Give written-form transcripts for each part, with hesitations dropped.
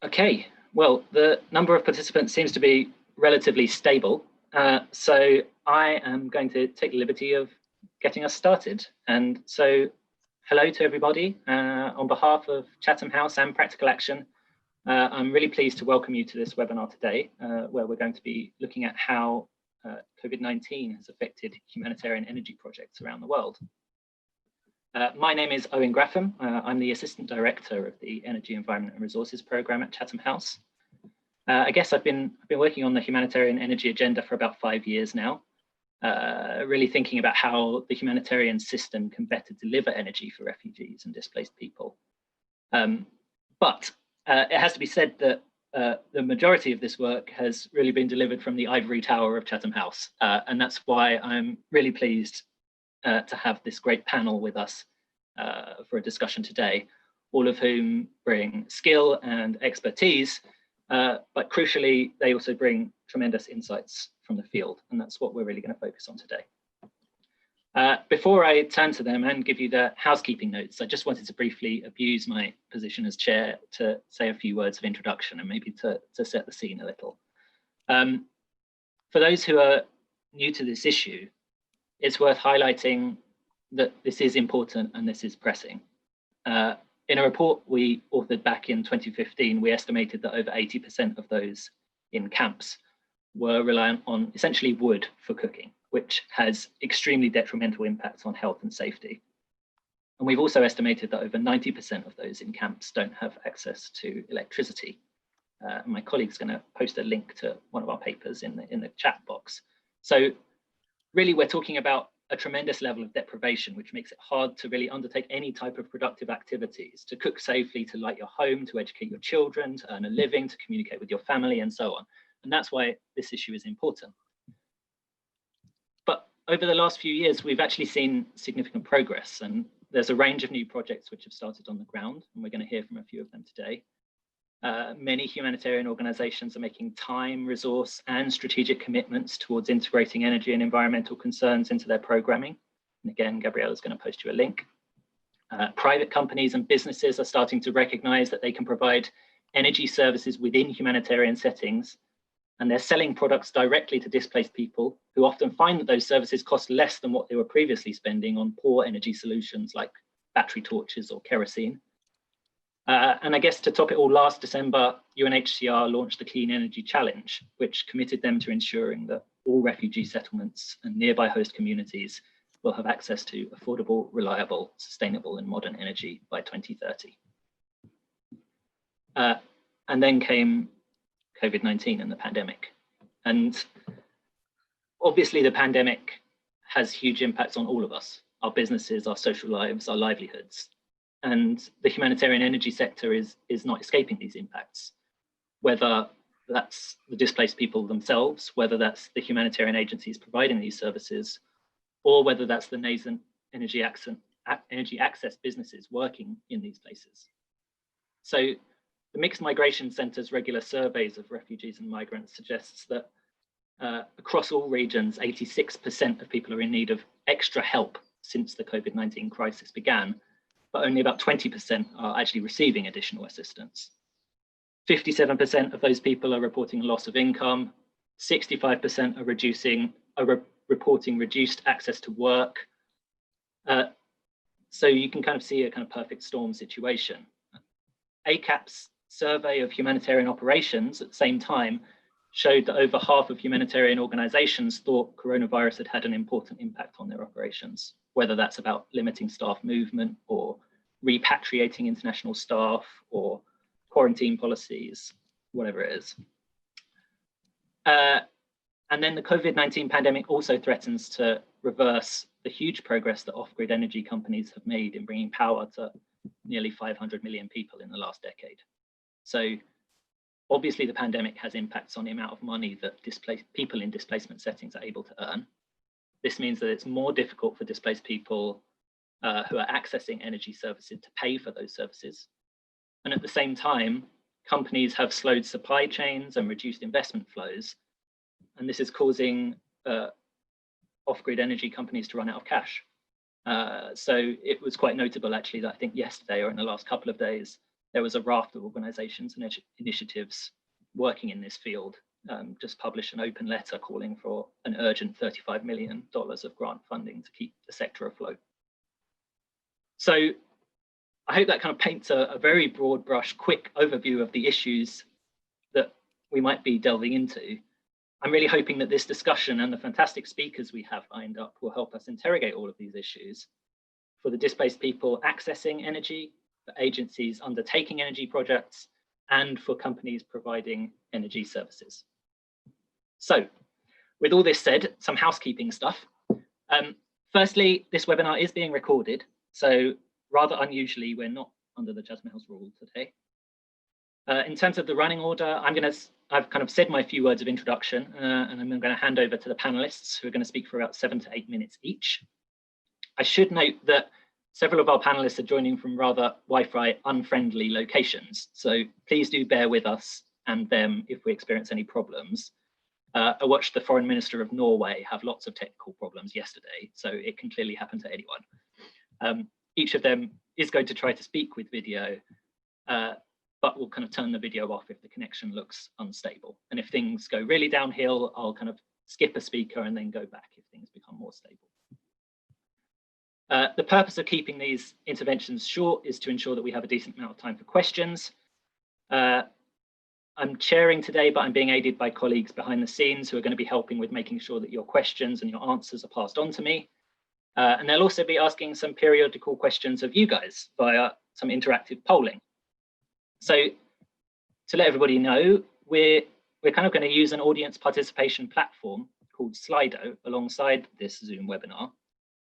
Okay, well, the number of participants seems to be relatively stable. So I am going to take the liberty of getting us started. And so hello to everybody. On behalf of Chatham House and Practical Action, I'm really pleased to welcome you to this webinar today, where we're going to be looking at how COVID-19 has affected humanitarian energy projects around the world. My name is Owen Graffam. I'm the Assistant Director of the Energy, Environment and Resources Programme at Chatham House. I guess I've been working on the humanitarian energy agenda for about 5 years now, really thinking about how the humanitarian system can better deliver energy for refugees and displaced people. But it has to be said that the majority of this work has really been delivered from the ivory tower of Chatham House. And that's why I'm really pleased to have this great panel with us for a discussion today, all of whom bring skill and expertise, but crucially, they also bring tremendous insights from the field, and that's what we're really going to focus on today. Before I turn to them and give you the housekeeping notes, I just wanted to briefly abuse my position as chair to say a few words of introduction and maybe to set the scene a little. For those who are new to this issue, it's worth highlighting that this is important and this is pressing. In a report we authored back in 2015, we estimated that over 80% of those in camps were reliant on essentially wood for cooking, which has extremely detrimental impacts on health and safety. And we've also estimated that over 90% of those in camps don't have access to electricity. My colleague's going to post a link to one of our papers in the chat box. So really, we're talking about a tremendous level of deprivation, which makes it hard to really undertake any type of productive activities, to cook safely, to light your home, to educate your children, to earn a living, to communicate with your family, and so on. And that's why this issue is important. But over the last few years, we've actually seen significant progress, and there's a range of new projects which have started on the ground, and we're going to hear from a few of them today. Many humanitarian organizations are making time, resource, and strategic commitments towards integrating energy and environmental concerns into their programming. And again, Gabriella is going to post you a link. Private companies and businesses are starting to recognize that they can provide energy services within humanitarian settings, and they're selling products directly to displaced people who often find that those services cost less than what they were previously spending on poor energy solutions like battery torches or kerosene. And I guess to top it all, last December, UNHCR launched the Clean Energy Challenge, which committed them to ensuring that all refugee settlements and nearby host communities will have access to affordable, reliable, sustainable and modern energy by 2030. And then came COVID-19 and the pandemic. And obviously the pandemic has huge impacts on all of us, our businesses, our social lives, our livelihoods. And the humanitarian energy sector is not escaping these impacts, whether that's the displaced people themselves, whether that's the humanitarian agencies providing these services, or whether that's the nascent energy access businesses working in these places. So the Mixed Migration Centre's regular surveys of refugees and migrants suggests that across all regions, 86% of people are in need of extra help since the COVID-19 crisis began, but only about 20% are actually receiving additional assistance. 57% of those people are reporting loss of income, 65% are reporting reduced access to work. So you can kind of see a kind of perfect storm situation. ACAP's survey of humanitarian operations at the same time showed that over half of humanitarian organizations thought coronavirus had an important impact on their operations, whether that's about limiting staff movement or repatriating international staff or quarantine policies, whatever it is. And then the COVID-19 pandemic also threatens to reverse the huge progress that off-grid energy companies have made in bringing power to nearly 500 million people in the last decade. So obviously the pandemic has impacts on the amount of money that people in displacement settings are able to earn. This means that it's more difficult for displaced people who are accessing energy services to pay for those services. And at the same time, companies have slowed supply chains and reduced investment flows. And this is causing off-grid energy companies to run out of cash. So it was quite notable actually that I think yesterday or in the last couple of days, there was a raft of organizations and initiatives working in this field just published an open letter calling for an urgent $35 million of grant funding to keep the sector afloat. So I hope that kind of paints a very broad brush, quick overview of the issues that we might be delving into. I'm really hoping that this discussion and the fantastic speakers we have lined up will help us interrogate all of these issues for the displaced people accessing energy, for agencies undertaking energy projects, and for companies providing energy services. So, with all this said, some housekeeping stuff. Firstly, this webinar is being recorded, so rather unusually, we're not under the Jasmine House rule today. In terms of the running order, I've kind of said my few words of introduction, and I'm going to hand over to the panelists who are going to speak for about 7 to 8 minutes each. I should note that several of our panelists are joining from rather Wi-Fi unfriendly locations, so please do bear with us and them if we experience any problems. I watched the Foreign Minister of Norway have lots of technical problems yesterday, so it can clearly happen to anyone. Each of them is going to try to speak with video, but we'll kind of turn the video off if the connection looks unstable. And if things go really downhill, I'll kind of skip a speaker and then go back if things become more stable. The purpose of keeping these interventions short is to ensure that we have a decent amount of time for questions. I'm chairing today, but I'm being aided by colleagues behind the scenes who are going to be helping with making sure that your questions and your answers are passed on to me. And they'll also be asking some periodical questions of you guys via some interactive polling. So to let everybody know, we're kind of going to use an audience participation platform called Slido alongside this Zoom webinar.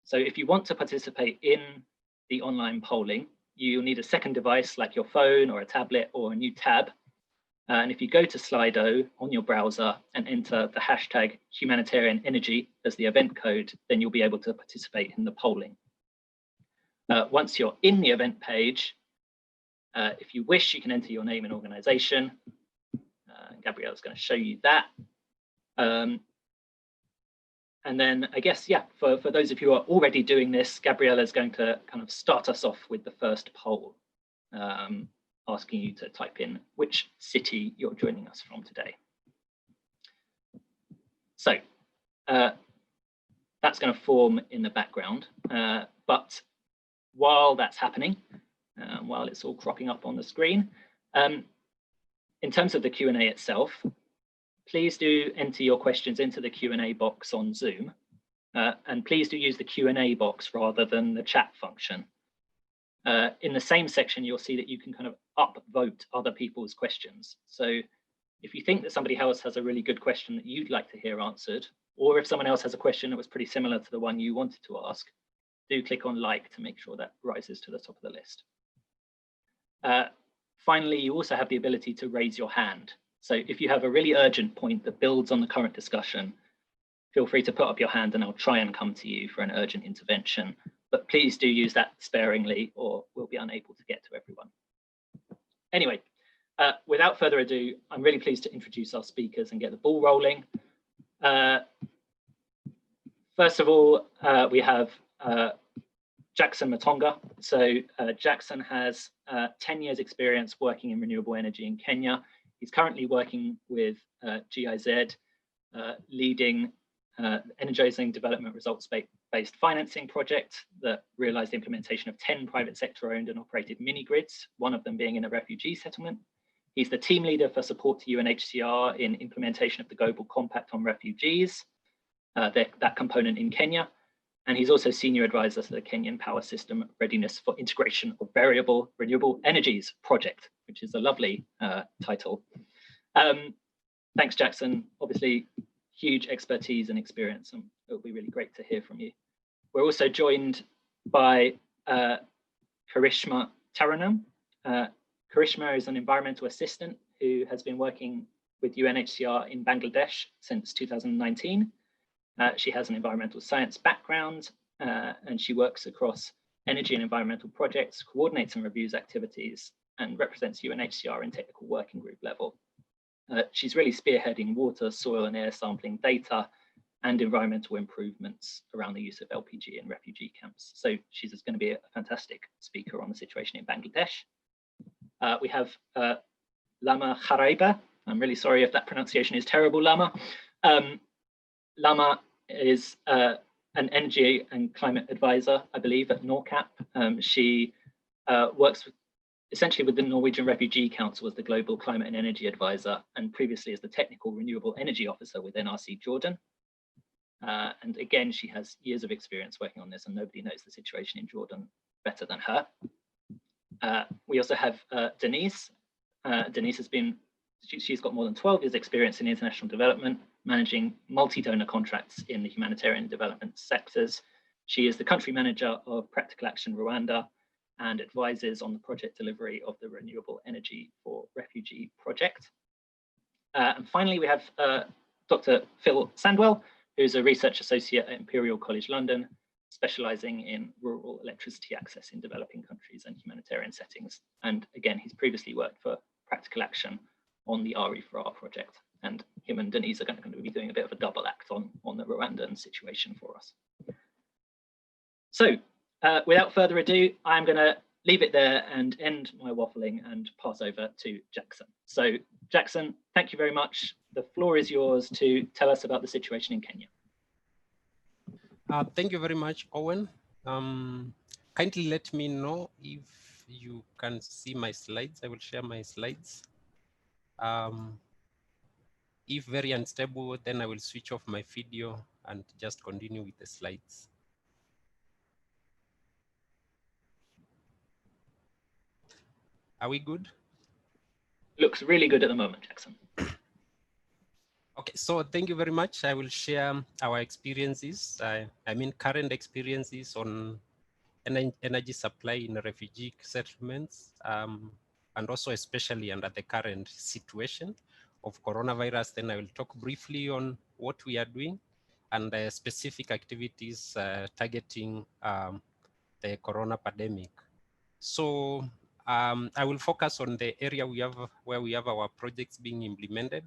So if you want to participate in the online polling, you'll need a second device like your phone or a tablet or a new tab. And if you go to Slido on your browser and enter the hashtag Humanitarian Energy as the event code, then you'll be able to participate in the polling. Once you're in the event page, if you wish, you can enter your name and organization. Gabrielle's going to show you that. And then I guess, yeah, for those of you who are already doing this, Gabriella is going to kind of start us off with the first poll, asking you to type in which city you're joining us from today. So that's going to form in the background. But while that's happening, while it's all cropping up on the screen, in terms of the Q&A itself, please do enter your questions into the Q&A box on Zoom. And please do use the Q&A box rather than the chat function. In the same section, you'll see that you can kind of upvote other people's questions. So if you think that somebody else has a really good question that you'd like to hear answered, or if someone else has a question that was pretty similar to the one you wanted to ask, do click on like to make sure that rises to the top of the list. Finally, you also have the ability to raise your hand. So if you have a really urgent point that builds on the current discussion, feel free to put up your hand and I'll try and come to you for an urgent intervention. But please do use that sparingly or we'll be unable to get to everyone. Anyway, without further ado, I'm really pleased to introduce our speakers and get the ball rolling. First of all, we have Jackson Matonga. So Jackson has 10 years experience working in renewable energy in Kenya. He's currently working with GIZ, leading energizing development results-based financing project that realized the implementation of 10 private sector owned and operated mini grids, one of them being in a refugee settlement. He's the team leader for support to UNHCR in implementation of the Global Compact on Refugees, that component in Kenya. And he's also senior advisor to the Kenyan Power System Readiness for Integration of Variable Renewable Energies project, which is a lovely title. Thanks, Jackson. Obviously, huge expertise and experience, and it'll be really great to hear from you. We're also joined by Karishma Taranam. Karishma is an environmental assistant who has been working with UNHCR in Bangladesh since 2019. She has an environmental science background and she works across energy and environmental projects, coordinates and reviews activities, and represents UNHCR in technical working group level. She's really spearheading water, soil and air sampling data and environmental improvements around the use of LPG in refugee camps. So she's going to be a fantastic speaker on the situation in Bangladesh. We have Lama Kharaiba. I'm really sorry if that pronunciation is terrible, Lama. Lama is an energy and climate advisor, I believe, at NORCAP. She works essentially with the Norwegian Refugee Council as the Global Climate and Energy Advisor, and previously as the Technical Renewable Energy Officer with NRC Jordan. And again, she has years of experience working on this, and nobody knows the situation in Jordan better than her. We also have Denise. Denise has been, she's got more than 12 years experience in international development, managing multi-donor contracts in the humanitarian development sectors. She is the country manager of Practical Action Rwanda and advises on the project delivery of the Renewable Energy for Refugee project. And finally, we have Dr. Phil Sandwell, who's a research associate at Imperial College London, specializing in rural electricity access in developing countries and humanitarian settings. And again, he's previously worked for Practical Action on the RE4R project. And him and Denise are going to be doing a bit of a double act on the Rwandan situation for us. So without further ado, I'm going to leave it there and end my waffling and pass over to Jackson. So Jackson, thank you very much. The floor is yours to tell us about the situation in Kenya. Thank you very much, Owen. Kindly let me know if you can see my slides. I will share my slides. If very unstable, then I will switch off my video and just continue with the slides. Are we good? Looks really good at the moment, Jackson. Okay, so thank you very much. I will share our experiences, I mean current experiences on energy supply in refugee settlements, and also especially under the current situation of coronavirus. Then I will talk briefly on what we are doing and specific activities targeting the corona pandemic. So I will focus on the area where we have our projects being implemented,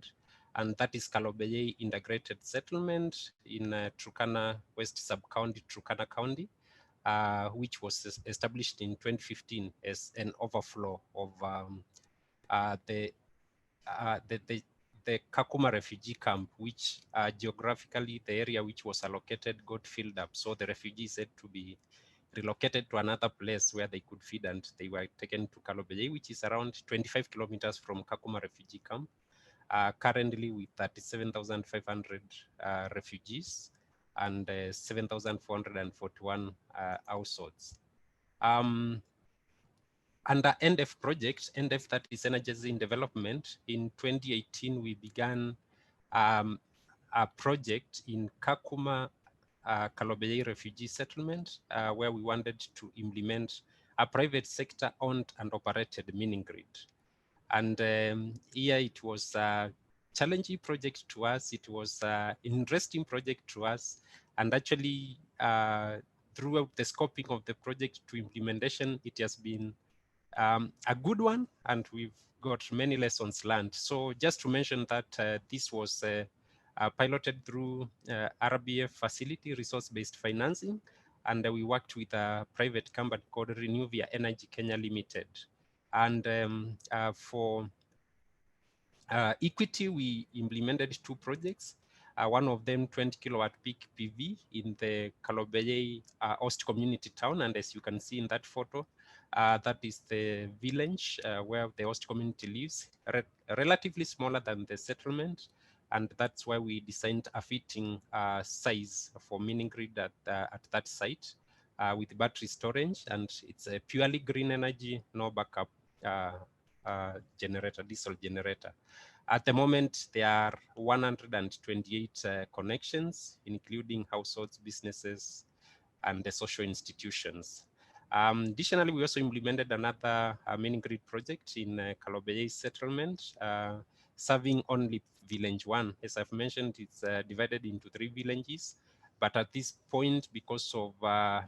and that is Kalobeye Integrated Settlement in Turkana West Sub-County, Turkana County, which was established in 2015 as an overflow of the Kakuma refugee camp, which geographically the area which was allocated got filled up. So the refugees had to be relocated to another place where they could feed, and they were taken to Kalobeye, which is around 25 kilometers from Kakuma refugee camp, currently with 37,500 refugees and 7,441 households. Under NDEF project, NDEF, that is Energy in Development, in 2018, we began a project in Kakuma Kalobeye refugee settlement, where we wanted to implement a private sector owned and operated mini grid. And here it was a challenging project to us. It was an interesting project to us. And actually, throughout the scoping of the project to implementation, it has been a good one, and we've got many lessons learned. So just to mention that this was piloted through RBF facility, resource-based financing, and we worked with a private company called Renewable Energy Kenya Limited. And for equity, we implemented 2 projects. One of them 20 kilowatt peak PV in the Kalobeye host community town. And as you can see in that photo, that is the village where the host community lives, relatively smaller than the settlement. And that's why we designed a fitting size for mini grid at that site with battery storage. And it's a purely green energy, no backup generator, diesel generator. At the moment, there are 128 connections, including households, businesses, and the social institutions. Additionally, we also implemented another mini grid project in Kalobeye settlement, serving only village 1. As I've mentioned, it's divided into 3 villages. But at this point, because of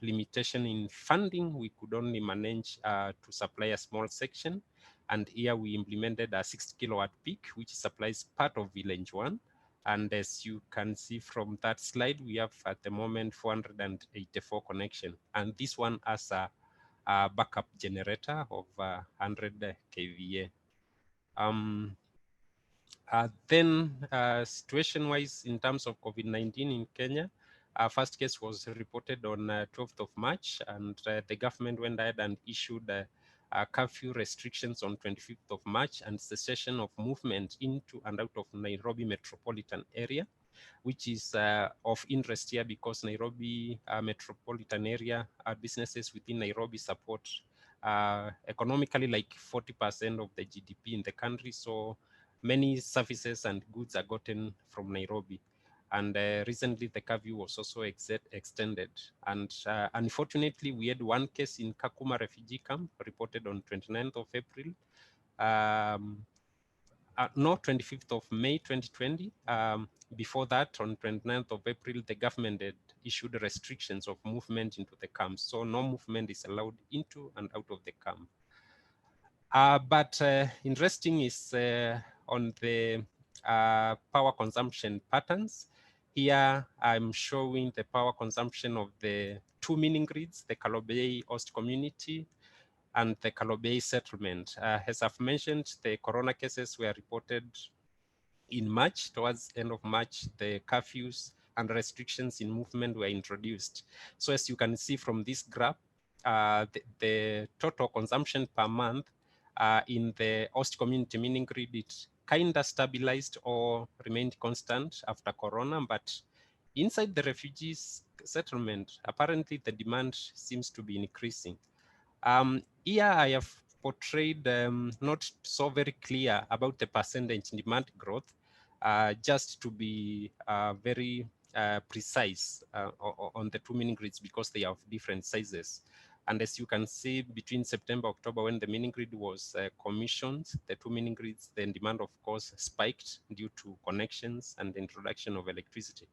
limitation in funding, we could only manage to supply a small section. And here we implemented a 60 kilowatt peak, which supplies part of village 1. And as you can see from that slide, we have at the moment 484 connection. And this one has a backup generator of 100 kVA. Then situation-wise, in terms of COVID-19 in Kenya, first case was reported on 12th of March, and the government went ahead and issued curfew restrictions on 25th of March and cessation of movement into and out of Nairobi metropolitan area, which is of interest here because Nairobi metropolitan area businesses within Nairobi support economically like 40% of the GDP in the country. So many services and goods are gotten from Nairobi. And recently the curfew was also extended. And unfortunately, we had one case in Kakuma refugee camp reported on 29th of April. No, 25th of May 2020. Before that, on 29th of April, the government had issued restrictions of movement into the camp. So no movement is allowed into and out of the camp. But interesting is on the power consumption patterns. Here I'm showing the power consumption of the two mini grids, the Kalobei host community and the Kalobei settlement. As I've mentioned, the corona cases were reported in March. Towards the end of March, the curfews and restrictions in movement were introduced. So as you can see from this graph, the total consumption per month in the host community mini grid, it kind of stabilized or remained constant after corona, but inside the refugees settlement, apparently the demand seems to be increasing. Here I have portrayed not so very clear about the percentage demand growth, just to be very precise on the two mini grids because they have different sizes. And as you can see, between September, October, when the mini grid was commissioned, the two mini grids, the demand, of course, spiked due to connections and the introduction of electricity.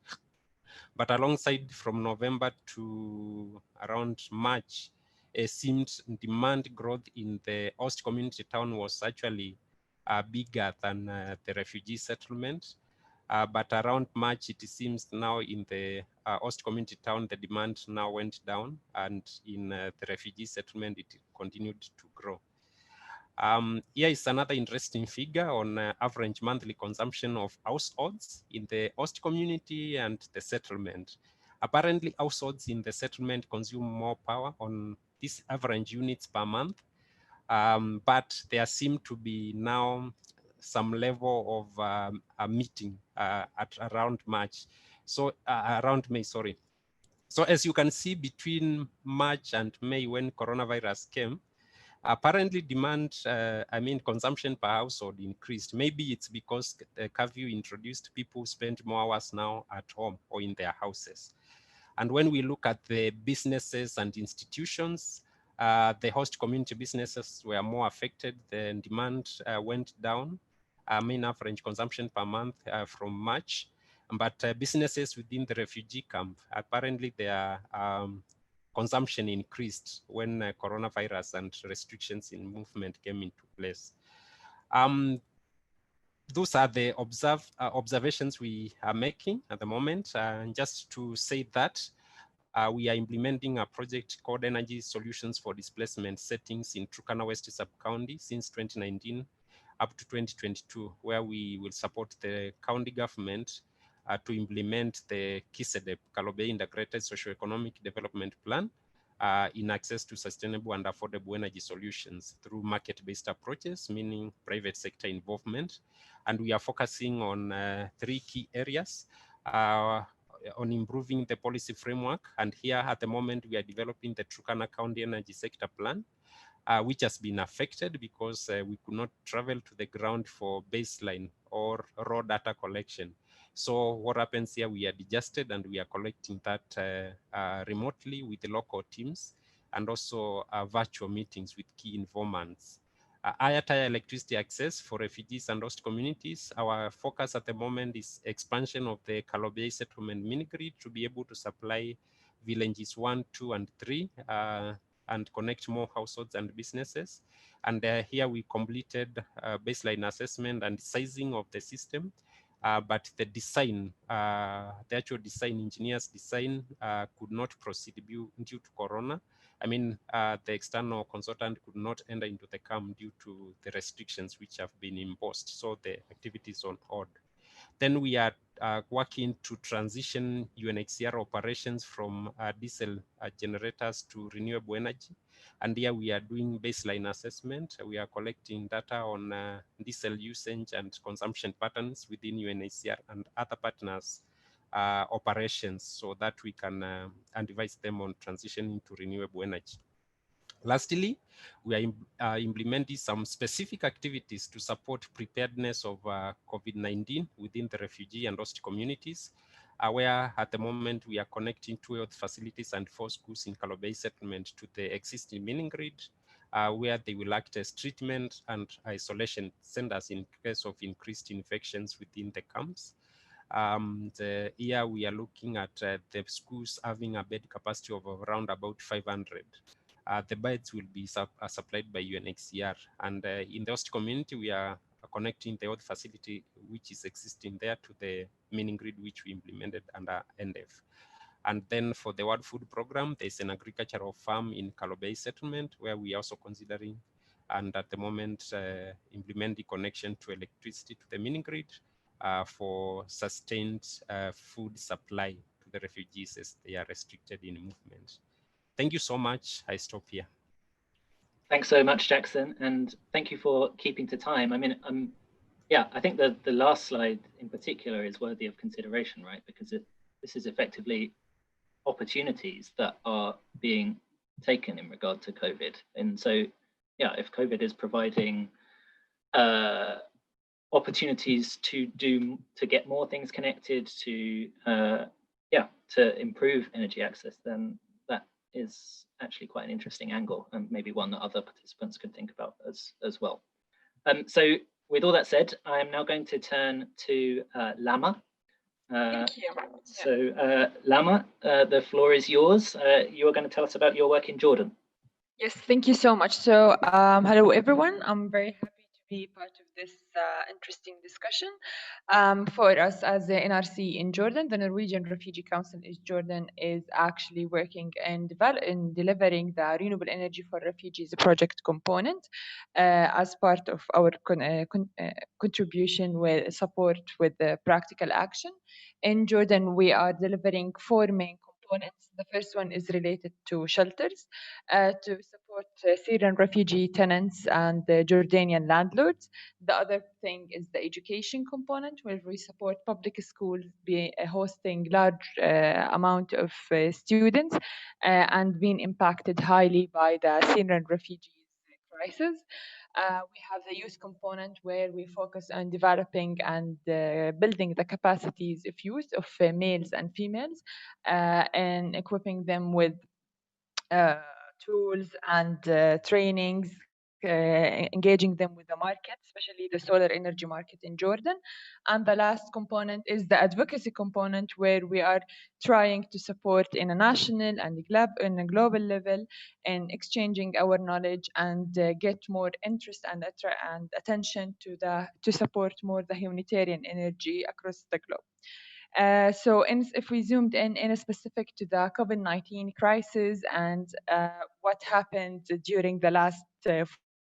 But alongside from November to around March, seemed demand growth in the host community town was actually bigger than the refugee settlement. But around March, it seems now in the host community town, the demand now went down, and in the refugee settlement, it continued to grow. Here is another interesting figure on average monthly consumption of households in the host community and the settlement. Apparently, households in the settlement consume more power on these average units per month, but there seem to be now some level of a meeting at around March. So around May, sorry. So as you can see, between March and May, when coronavirus came, apparently demand, consumption per household increased. Maybe it's because the curfew introduced, people spend more hours now at home or in their houses. And when we look at the businesses and institutions, the host community businesses were more affected. The demand went down, mean average consumption per month from March. But businesses within the refugee camp, apparently their consumption increased when coronavirus and restrictions in movement came into place. Those are the observations we are making at the moment. Just to say that we are implementing a project called Energy Solutions for Displacement Settings in Turkana West Sub-County since 2019 up to 2022, where we will support the county government to implement the KISEDEP, Kalobei Integrated Socioeconomic Development Plan, in access to sustainable and affordable energy solutions through market-based approaches, meaning private sector involvement. And we are focusing on 3 key areas on improving the policy framework. And here at the moment, we are developing the Turkana County Energy Sector Plan, which has been affected because we could not travel to the ground for baseline or raw data collection. So what happens here, we are adjusted and we are collecting that remotely with the local teams and also virtual meetings with key informants. Higher tier electricity access for refugees and host communities. Our focus at the moment is expansion of the Kalobei settlement mini grid to be able to supply villages 1, 2, and 3 and connect more households and businesses. And here we completed baseline assessment and sizing of the system. But the design, the actual design, engineers design could not proceed due to Corona. I mean, the external consultant could not enter into the camp due to the restrictions which have been imposed. So the activities on hold. Then we are working to transition UNHCR operations from diesel generators to renewable energy. And here we are doing baseline assessment. We are collecting data on diesel usage and consumption patterns within UNHCR and other partners operations so that we can advise them on transitioning to renewable energy. Lastly, we are implementing some specific activities to support preparedness of COVID-19 within the refugee and host communities, where at the moment we are connecting 2 health facilities and 4 schools in Kalobei settlement to the existing mining grid, where they will act as treatment and isolation centers in case of increased infections within the camps. Here we are looking at the schools having a bed capacity of around about 500. The beds will be supplied by UNHCR, and in the host community we are connecting the health facility which is existing there to the mining grid which we implemented under NDF. And then for the World Food Program, there's an agricultural farm in Kalobei settlement where we are also considering, and at the moment implement the connection to electricity to the mining grid for sustained food supply to the refugees as they are restricted in movement. Thank you so much. I stop here. Thanks so much, Jackson, and thank you for keeping to time. I mean, yeah, I think the last slide in particular is worthy of consideration, right? Because this is effectively opportunities that are being taken in regard to COVID. And so, yeah, if COVID is providing opportunities to get more things connected, to improve energy access, then that is actually quite an interesting angle, and maybe one that other participants could think about as well. So with all that said, I am now going to turn to Lama. Thank you. So Lama, the floor is yours. You are going to tell us about your work in Jordan. Yes, thank you so much. So hello everyone. I'm very happy to be part of this interesting discussion. For us as the NRC in Jordan, the Norwegian Refugee Council in Jordan is actually working in delivering the renewable energy for refugees project component as part of our contribution with support with the practical action. In Jordan, we are delivering 4 main components. The first one is related to shelters to support Syrian refugee tenants and Jordanian landlords. The other thing is the education component, where we support public schools hosting large amount of students and being impacted highly by the Syrian refugees crisis. We have the youth component, where we focus on developing and building the capacities of youth, of males and females, and equipping them with tools and trainings, engaging them with the market, especially the solar energy market in Jordan. And the last component is the advocacy component, where we are trying to support in a national and in a global level in exchanging our knowledge and get more interest and attention to support more the humanitarian energy across the globe. So if we zoomed in a specific to the COVID-19 crisis and what happened during the last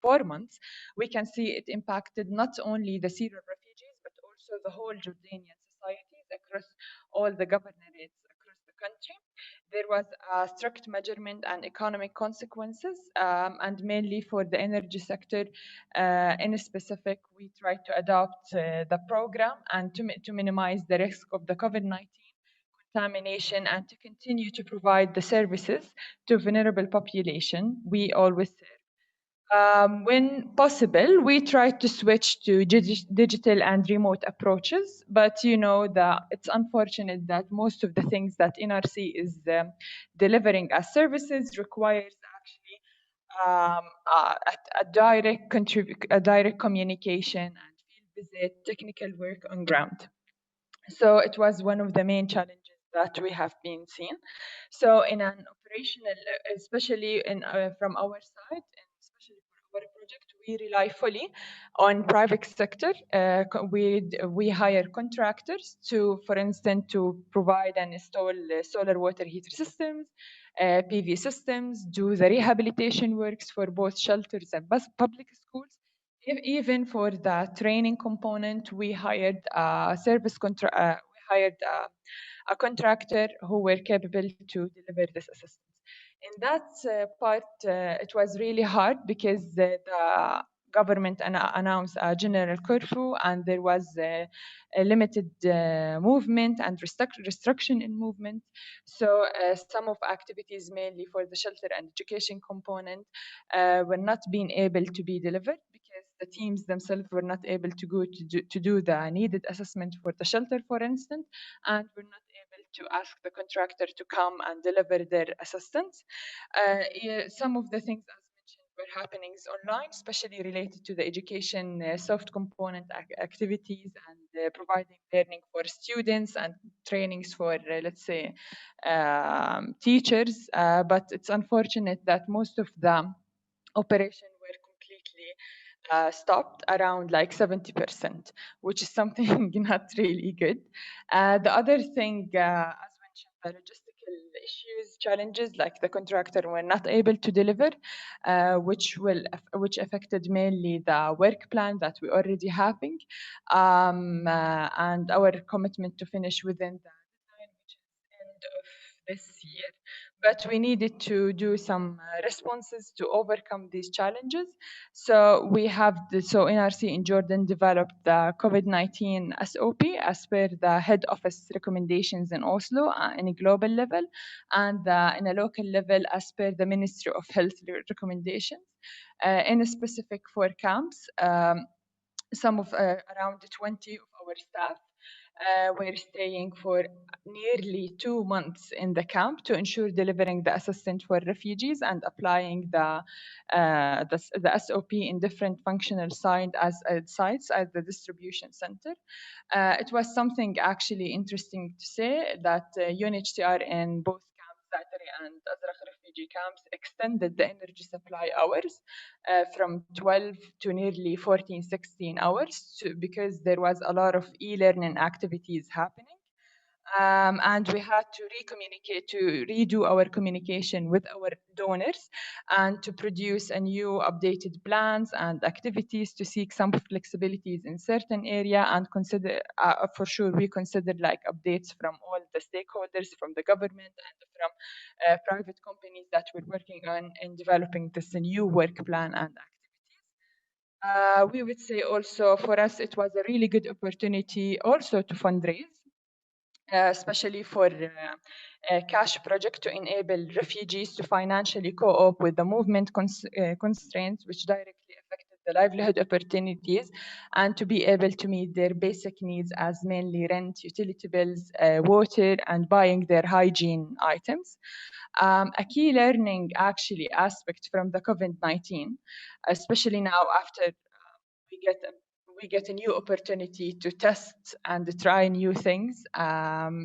4 months, we can see it impacted not only the Syrian refugees, but also the whole Jordanian societies across all the governorates across the country. There was a strict measurement and economic consequences, and mainly for the energy sector. In specific, we tried to adopt the program and to minimize the risk of the COVID-19 contamination and to continue to provide the services to vulnerable population we always serve. When possible, we try to switch to digital and remote approaches, but it's unfortunate that most of the things that NRC is delivering as services requires actually a direct communication and field visit, technical work on ground. So it was one of the main challenges that we have been seeing. So in an operational, especially from our side, and especially for our project, we rely fully on private sector. We hire contractors to, for instance, to provide and install solar water heater systems, PV systems, do the rehabilitation works for both shelters and public schools. Even for the training component, we hired a a contractor who were capable to deliver this assistance. In that part, it was really hard because the government announced a general curfew and there was a limited movement and restriction in movement. So some of activities, mainly for the shelter and education component, were not being able to be delivered because the teams themselves were not able to go to do the needed assessment for the shelter, for instance, and were not able to ask the contractor to come and deliver their assistance. Some of the things, as mentioned, were happening online, especially related to the education soft component activities and providing learning for students and trainings for, let's say, teachers. But it's unfortunate that most of the operation were completely stopped around like 70%, which is something not really good. The other thing, as mentioned, the logistical issues, challenges, like the contractor were not able to deliver, which affected mainly the work plan that we already having, and our commitment to finish within the deadline, which is end of this year. But we needed to do some responses to overcome these challenges. So we have so NRC in Jordan developed the COVID-19 SOP as per the head office recommendations in Oslo in a global level, and in a local level as per the Ministry of Health recommendations. In a specific for camps, some of around 20 of our staff were staying for nearly 2 months in the camp to ensure delivering the assistance for refugees and applying the SOP in different functional sites at the distribution center. It was something actually interesting to say that UNHCR in both camps, Zaatari and Azraq refugee camps, extended the energy supply hours from 12 to nearly 14, 16 hours because there was a lot of e-learning activities happening. And we had to redo our communication with our donors and to produce a new updated plans and activities to seek some flexibilities in certain area and consider, for sure, we considered like updates from all the stakeholders, from the government and from private companies that were working on in developing this new work plan and activities. We would say also for us, it was a really good opportunity also to fundraise. Especially for a cash project to enable refugees to financially co-op with the movement constraints which directly affected the livelihood opportunities and to be able to meet their basic needs as mainly rent, utility bills, water, and buying their hygiene items. A key learning actually aspect from the COVID-19, especially now after we get a new opportunity to test and try new things.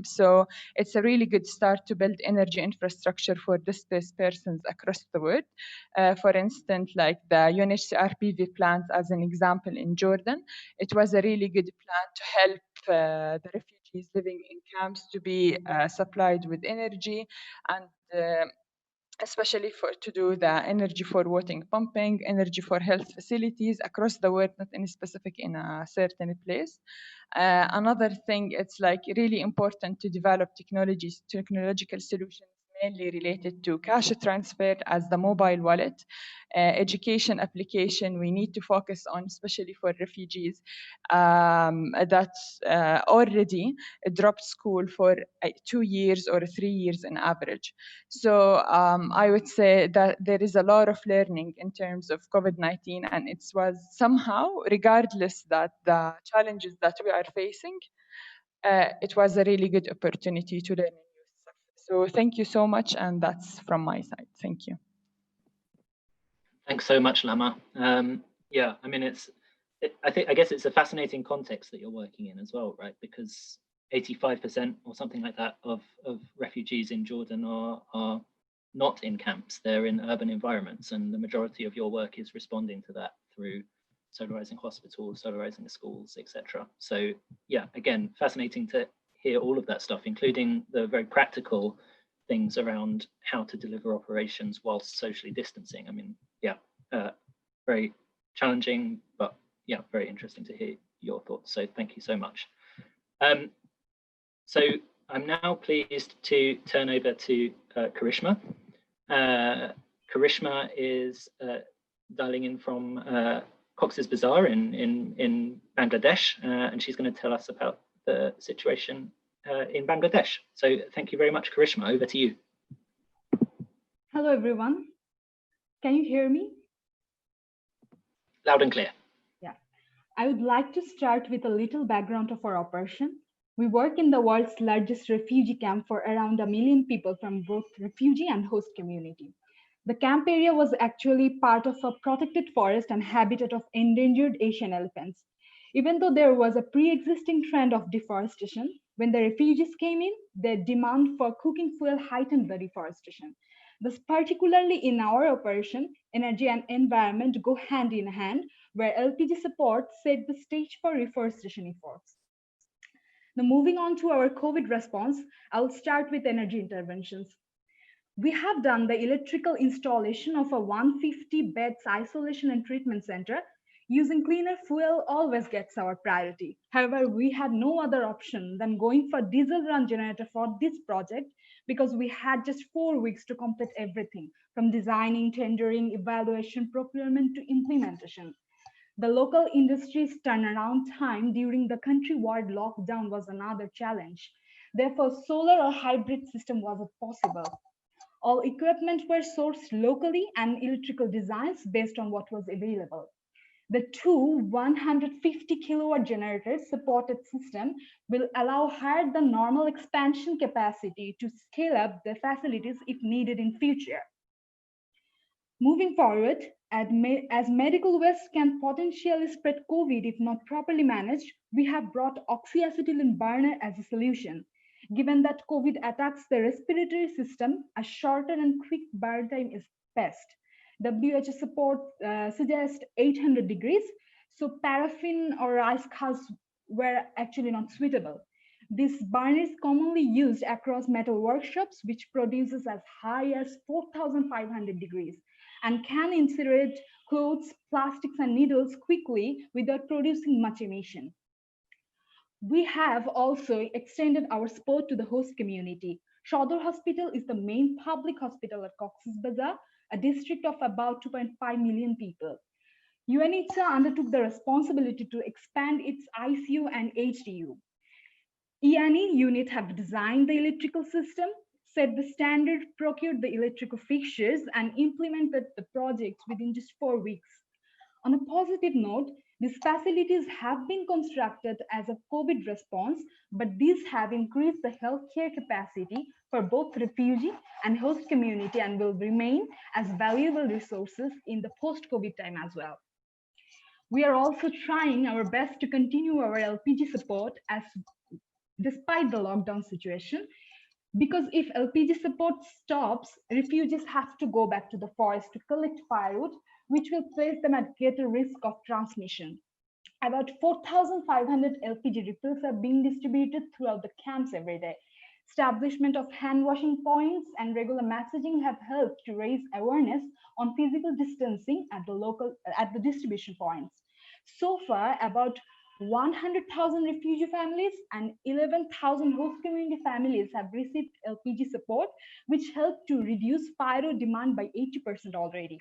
So it's a really good start to build energy infrastructure for displaced persons across the world. For instance, like the UNHCR PV plant as an example in Jordan, it was a really good plan to help the refugees living in camps to be supplied with energy and especially to do the energy for water pumping, energy for health facilities across the world, not in specific in a certain place. Another thing, it's like really important to develop technological solutions mainly related to cash transfer as the mobile wallet, education application we need to focus on, especially for refugees that already dropped school for 2 years or 3 years on average. So I would say that there is a lot of learning in terms of COVID-19, and it was somehow, regardless that the challenges that we are facing, it was a really good opportunity to learn new stuff. So thank you so much, and that's from my side. Thank you. Thanks so much, Lama. Yeah, I mean, I guess it's a fascinating context that you're working in as well, right? Because 85% or something like that of refugees in Jordan are not in camps, they're in urban environments, and the majority of your work is responding to that. through solarizing hospitals, solarizing the schools, etc. So yeah, again, fascinating to hear all of that stuff, including the very practical things around how to deliver operations whilst socially distancing. I mean, yeah, very challenging, but yeah, very interesting to hear your thoughts. So thank you so much. So I'm now pleased to turn over to Karishma. Karishma is dialing in from Cox's Bazar in Bangladesh, and she's going to tell us about the situation in Bangladesh. So thank you very much, Karishma. Over to you. Hello, everyone. Can you hear me? Loud and clear. Yeah. I would like to start with a little background of our operation. We work in the world's largest refugee camp for around 1 million people from both refugee and host community. The camp area was actually part of a protected forest and habitat of endangered Asian elephants. Even though there was a pre-existing trend of deforestation, when the refugees came in, their demand for cooking fuel heightened the deforestation. Thus, particularly in our operation, energy and environment go hand in hand, where LPG support set the stage for reforestation efforts. Now, moving on to our COVID response, I'll start with energy interventions. We have done the electrical installation of a 150 beds isolation and treatment center. Using cleaner fuel always gets our priority. However, we had no other option than going for diesel run generator for this project because we had just 4 weeks to complete everything from designing, tendering, evaluation, procurement to implementation. The local industry's turnaround time during the countrywide lockdown was another challenge. Therefore, solar or hybrid system wasn't possible. All equipment were sourced locally and electrical designs based on what was available. The two 150 kilowatt generators supported system will allow higher than normal expansion capacity to scale up the facilities if needed in future. Moving forward, as medical waste can potentially spread COVID if not properly managed, we have brought oxyacetylene burner as a solution. Given that COVID attacks the respiratory system, a shorter and quick burn time is best. WHO support suggests 800 degrees, so paraffin or rice hulls were actually not suitable. This burn is commonly used across metal workshops, which produces as high as 4,500 degrees and can incinerate clothes, plastics, and needles quickly without producing much emission. We have also extended our support to the host community. Shodor Hospital is the main public hospital at Cox's Bazar, a district of about 2.5 million people. UNHCR undertook the responsibility to expand its ICU and HDU. E&E unit have designed the electrical system, set the standard, procured the electrical fixtures, and implemented the project within just 4 weeks. On a positive note, these facilities have been constructed as a COVID response, but these have increased the healthcare capacity for both refugee and host community and will remain as valuable resources in the post-COVID time as well. We are also trying our best to continue our LPG support despite the lockdown situation, because if LPG support stops, refugees have to go back to the forest to collect firewood, which will place them at greater risk of transmission. About 4,500 LPG refills are being distributed throughout the camps every day. Establishment of hand washing points and regular messaging have helped to raise awareness on physical distancing at the distribution points. So far, about 100,000 refugee families and 11,000 host community families have received LPG support, which helped to reduce pyro demand by 80% already.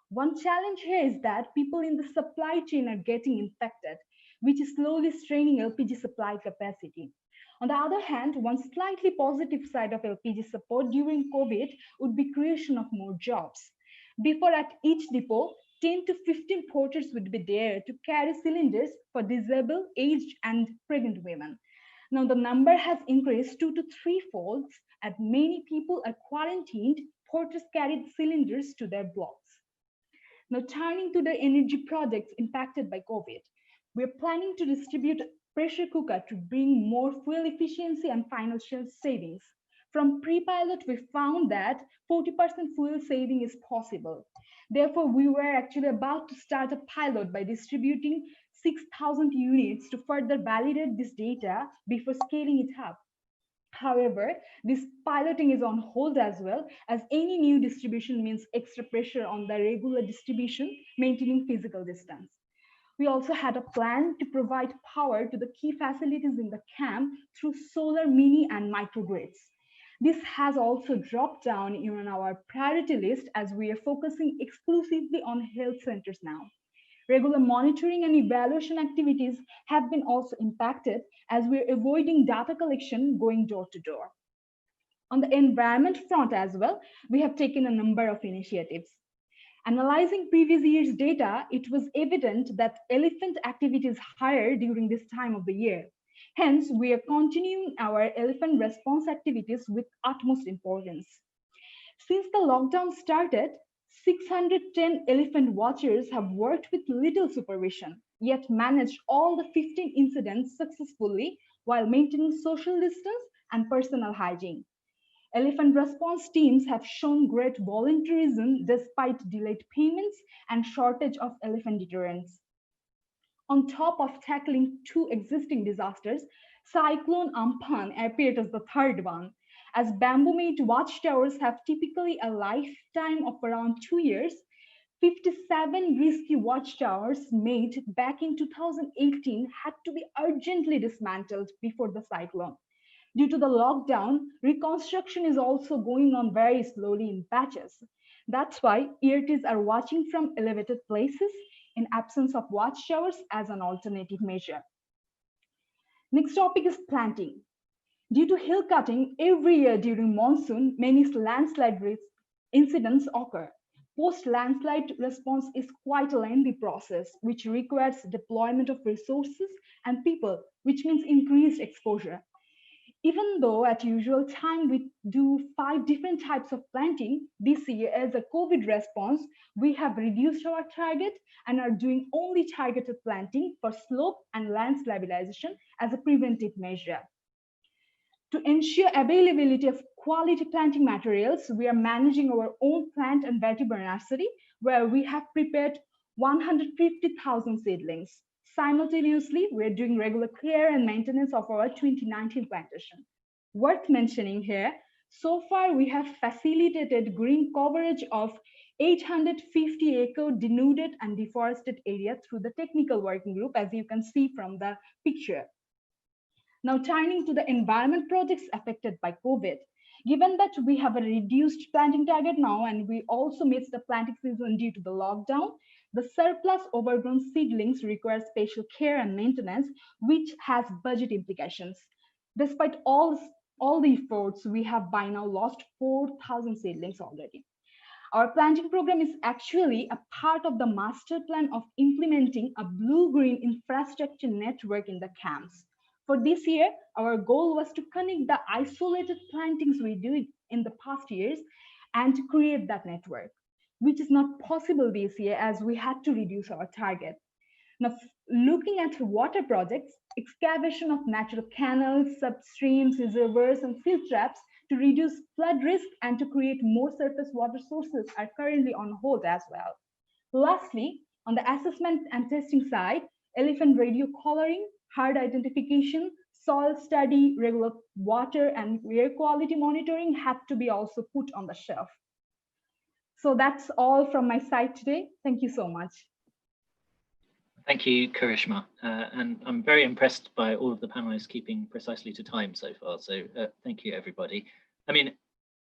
One challenge here is that people in the supply chain are getting infected, which is slowly straining LPG supply capacity. On the other hand, one slightly positive side of LPG support during COVID would be creation of more jobs. Before, at each depot, 10 to 15 porters would be there to carry cylinders for disabled, aged, and pregnant women. Now the number has increased 2 to 3 folds. As many people are quarantined, porters carried cylinders to their blocks. Now turning to the energy projects impacted by COVID, we're planning to distribute pressure cooker to bring more fuel efficiency and financial savings. From pre-pilot, we found that 40% fuel saving is possible. Therefore, we were actually about to start a pilot by distributing 6,000 units to further validate this data before scaling it up. However, this piloting is on hold as well, as any new distribution means extra pressure on the regular distribution, maintaining physical distance. We also had a plan to provide power to the key facilities in the camp through solar mini and microgrids. This has also dropped down in our priority list as we are focusing exclusively on health centers now. Regular monitoring and evaluation activities have been also impacted as we're avoiding data collection going door to door. On the environment front as well, we have taken a number of initiatives. Analyzing previous year's data, it was evident that elephant activity is higher during this time of the year. Hence, we are continuing our elephant response activities with utmost importance. Since the lockdown started, 610 elephant watchers have worked with little supervision, yet managed all the 15 incidents successfully while maintaining social distance and personal hygiene. Elephant response teams have shown great volunteerism despite delayed payments and shortage of elephant deterrents. On top of tackling two existing disasters, Cyclone Amphan appeared as the third one. As bamboo-made watchtowers have typically a lifetime of around 2 years, 57 risky watchtowers made back in 2018 had to be urgently dismantled before the cyclone. Due to the lockdown, reconstruction is also going on very slowly in batches. That's why ERTs are watching from elevated places in absence of watchtowers as an alternative measure. Next topic is planting. Due to hill cutting, every year during monsoon, many landslide incidents occur. Post-landslide response is quite a lengthy process, which requires deployment of resources and people, which means increased exposure. Even though at usual time we do 5 different types of planting, this year as a COVID response, we have reduced our target and are doing only targeted planting for slope and land stabilization as a preventive measure. To ensure availability of quality planting materials, we are managing our own plant and vetiver nursery, where we have prepared 150,000 seedlings. Simultaneously, we're doing regular care and maintenance of our 2019 plantation. Worth mentioning here, so far we have facilitated green coverage of 850-acre denuded and deforested area through the technical working group, as you can see from the picture. Now turning to the environment projects affected by COVID. Given that we have a reduced planting target now and we also missed the planting season due to the lockdown, the surplus overgrown seedlings require special care and maintenance, which has budget implications. Despite all the efforts, we have by now lost 4,000 seedlings already. Our planting program is actually a part of the master plan of implementing a blue-green infrastructure network in the camps. For this year, our goal was to connect the isolated plantings we did in the past years and to create that network, which is not possible this year as we had to reduce our target. Now, looking at water projects, excavation of natural canals, substreams, reservoirs, and field traps to reduce flood risk and to create more surface water sources are currently on hold as well. Lastly, on the assessment and testing side, elephant radio collaring, herd identification, soil study, regular water and air quality monitoring had to be also put on the shelf. So that's all from my side today. Thank you so much. Thank you, Karishma. And I'm very impressed by all of the panelists keeping precisely to time so far. So thank you, everybody. I mean,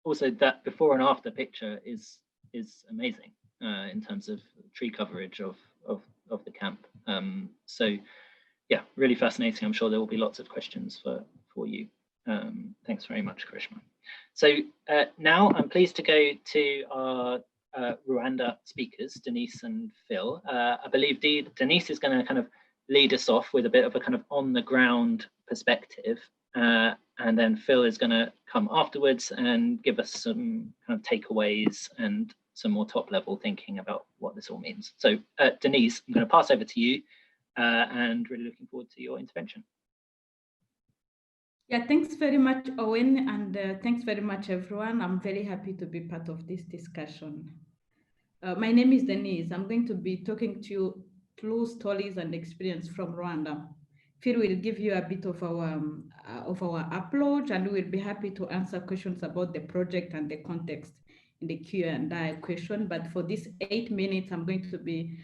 also that before and after picture is amazing in terms of tree coverage of the camp. So yeah, really fascinating. I'm sure there will be lots of questions for you. Thanks very much, Karishma. So now I'm pleased to go to our Rwanda speakers, Denise and Phil. I believe Denise is going to kind of lead us off with a bit of a kind of on the ground perspective. And then Phil is going to come afterwards and give us some kind of takeaways and some more top level thinking about what this all means. So Denise, I'm going to pass over to you and really looking forward to your intervention. Yeah, thanks very much, Owen, and thanks very much, everyone. I'm very happy to be part of this discussion. My name is Denise. I'm going to be talking to you through stories and experience from Rwanda. Phil will give you a bit of our approach, and we will be happy to answer questions about the project and the context in the Q&A question. But for these 8 minutes, I'm going to be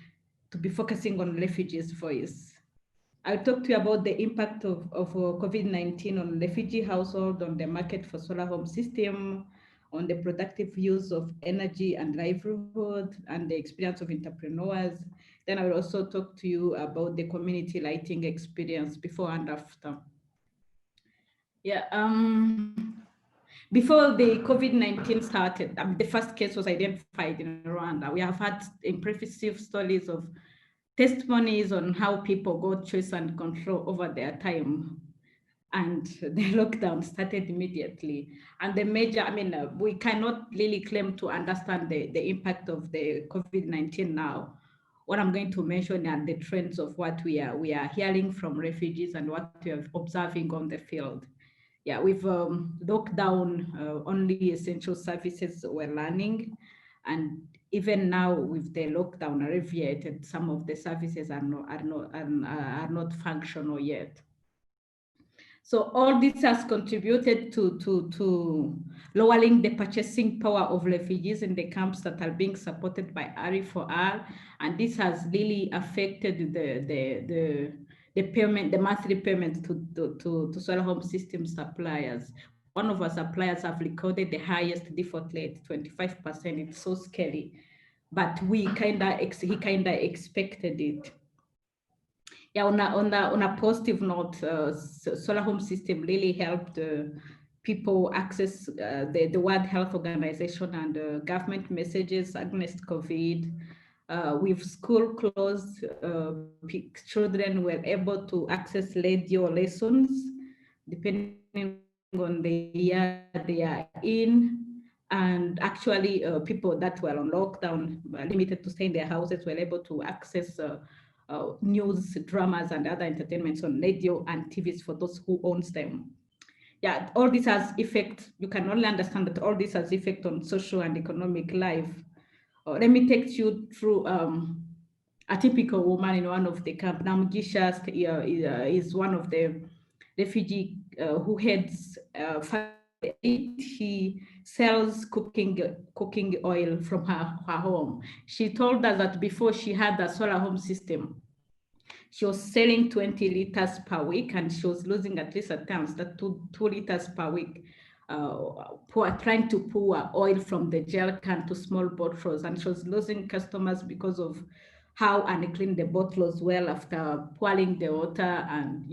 focusing on refugees' voice. I'll talk to you about the impact of COVID-19 on refugee household, on the market for solar home system, on the productive use of energy and livelihood, and the experience of entrepreneurs. Then I will also talk to you about the community lighting experience before and after. Yeah, before the COVID-19 started, the first case was identified in Rwanda. We have had impressive stories of testimonies on how people got choice and control over their time. And the lockdown started immediately. And the major, we cannot really claim to understand the impact of the COVID-19 now. What I'm going to mention are the trends of what we are hearing from refugees and what we are observing on the field. Yeah, we've locked down only essential services we're running. And even now with the lockdown alleviated, some of the services are not functional yet. So all this has contributed to lowering the purchasing power of refugees in the camps that are being supported by RE4R. And this has really affected the payment, the monthly payment to solar home system suppliers. One of our suppliers have recorded the highest default rate, 25%. It's so scary, but he kind of expected it. Yeah, on a positive note, solar home system really helped people access the World Health Organization and government messages against COVID. With school closed, children were able to access radio lessons, depending on the year they are in. And actually, people that were on lockdown, limited to stay in their houses, were able to access news, dramas, and other entertainments on radio and TVs for those who owns them. Yeah, all this has effect. You can only understand that all this has effect on social and economic life. Let me take you through a typical woman in one of the camp. Namugisha is one of the refugee who heads he sells cooking oil from her home. She told us that before she had a solar home system, she was selling 20 liters per week, and she was losing at least at times that 2 liters per week, trying to pour oil from the gel can to small bottles, and she was losing customers because of how unclean the bottles were after pouring the water and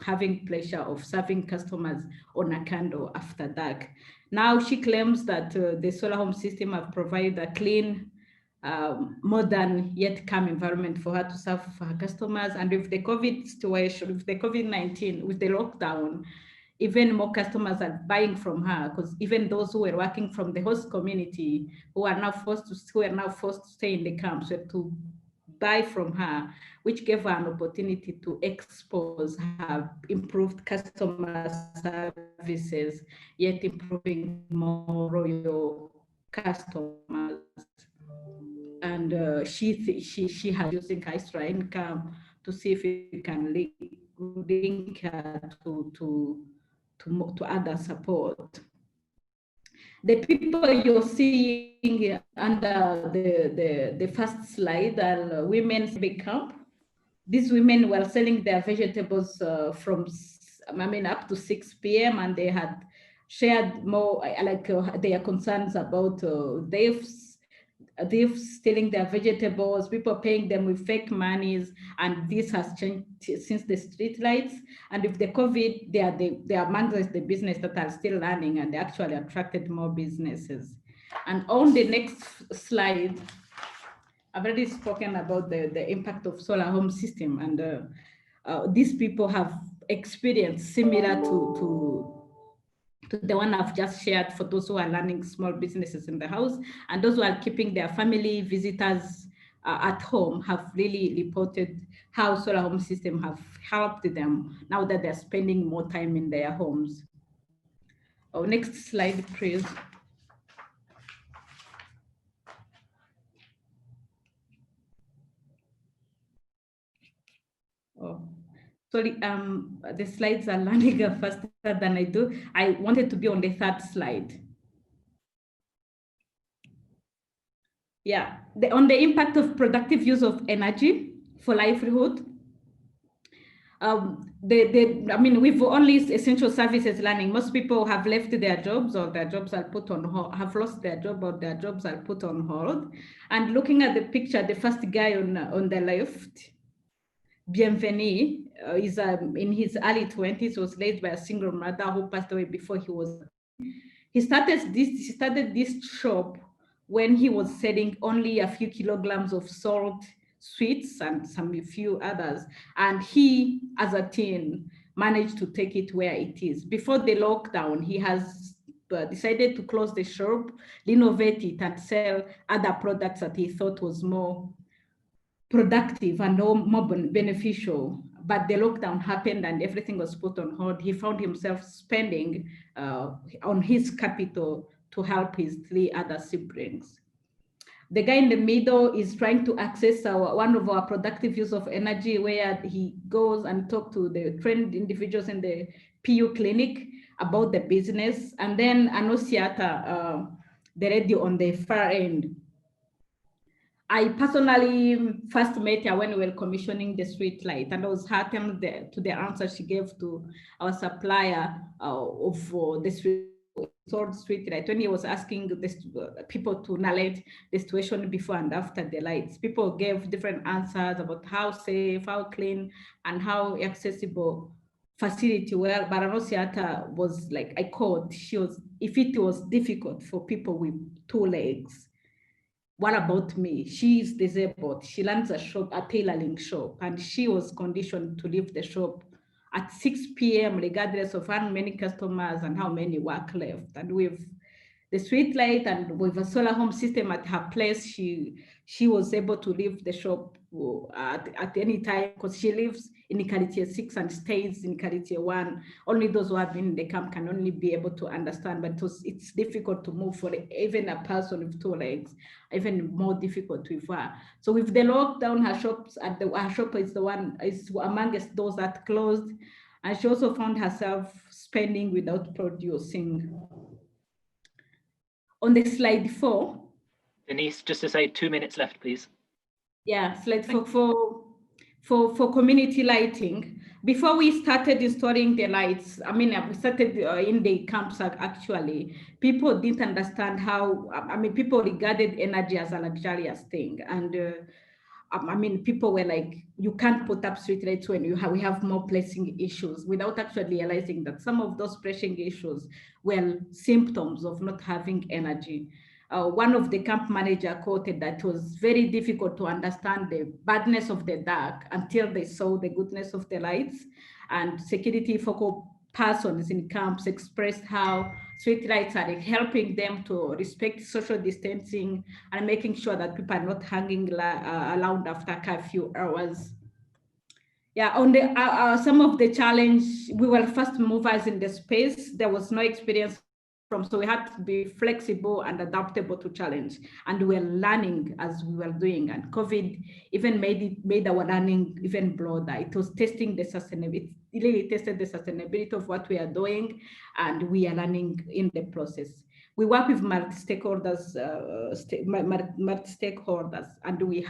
having pleasure of serving customers on a candle after dark. Now she claims that the solar home system have provided a clean, modern yet calm environment for her to serve her customers. And with the COVID situation, with the COVID-19, with the lockdown, even more customers are buying from her, because even those who were working from the host community who are now forced to stay in the camps were to buy from her, which gave her an opportunity to expose her improved customer services, yet improving more loyal customers. And she has using her extra income to see if it can link her to other support. The people you're seeing under the first slide are women's big camp. These women were selling their vegetables from up to 6 p.m. and they had shared more their concerns about they're stealing their vegetables, people paying them with fake monies, and this has changed since the street lights. And with the COVID, they are among the business that are still running, and they actually attracted more businesses. And on the next slide, I've already spoken about the impact of solar home system, and these people have experienced similar to the one I've just shared for those who are running small businesses in the house and those who are keeping their family visitors at home have really reported how solar home systems have helped them now that they're spending more time in their homes. Oh, next slide, please. Oh, sorry, the slides are running faster than I do. I wanted to be on the third slide. Yeah, on the impact of productive use of energy for livelihood. I mean, with only essential services learning, most people have left their jobs, or their jobs are put on hold, have lost their job, or their jobs are put on hold. And looking at the picture, the first guy on the left, Bienvenu, is in his early 20s, was raised by a single mother who passed away before he was. He started this shop when he was selling only a few kilograms of salt, sweets, and a few others. And he, as a teen, managed to take it where it is. Before the lockdown, he has decided to close the shop, renovate it, and sell other products that he thought was more productive and more beneficial. But the lockdown happened and everything was put on hold. He found himself spending on his capital to help his 3 other siblings. The guy in the middle is trying to access one of our productive use of energy, where he goes and talks to the trained individuals in the PU clinic about the business. And then Anosiata, the lady on the far end, I personally first met her when we were commissioning the street light, and I was heartened to the answer she gave to our supplier of the street light, when he was asking people to narrate the situation before and after the lights. People gave different answers about how safe, how clean, and how accessible facility were. But Anosiata was like, I called, if it was difficult for people with 2 legs, what about me? She's disabled. She runs a tailoring shop, and she was conditioned to leave the shop at 6 p.m. regardless of how many customers and how many work left. And with the street light and with a solar home system at her place, she was able to leave the shop at any time, because she lives in Caritier 6 and stays in Caritier 1. Only those who have been in the camp can only be able to understand, but it's difficult to move for even a person with 2 legs, even more difficult with her. So with the lockdown, her shop is amongst those that closed, and she also found herself spending without producing. On the slide 4. Denise, just to say 2 minutes left, please. Yeah, slide 4 for community lighting. Before we started installing the lights, I mean, we started in the camps actually, people didn't understand how, people regarded energy as a luxurious thing. And people were like, you can't put up street lights when we have more pressing issues, without actually realizing that some of those pressing issues were symptoms of not having energy. One of the camp manager quoted that it was very difficult to understand the badness of the dark until they saw the goodness of the lights. And security focal persons in camps expressed how street lights are helping them to respect social distancing and making sure that people are not hanging around after curfew hours. Yeah, on the some of the challenge, we were first movers in the space. There was no experience so we had to be flexible and adaptable to challenge, and we were learning as we were doing. And COVID even made our learning even broader. It was testing the sustainability. It really tested the sustainability of what we are doing, and we are learning in the process. We work with multi-stakeholders, and we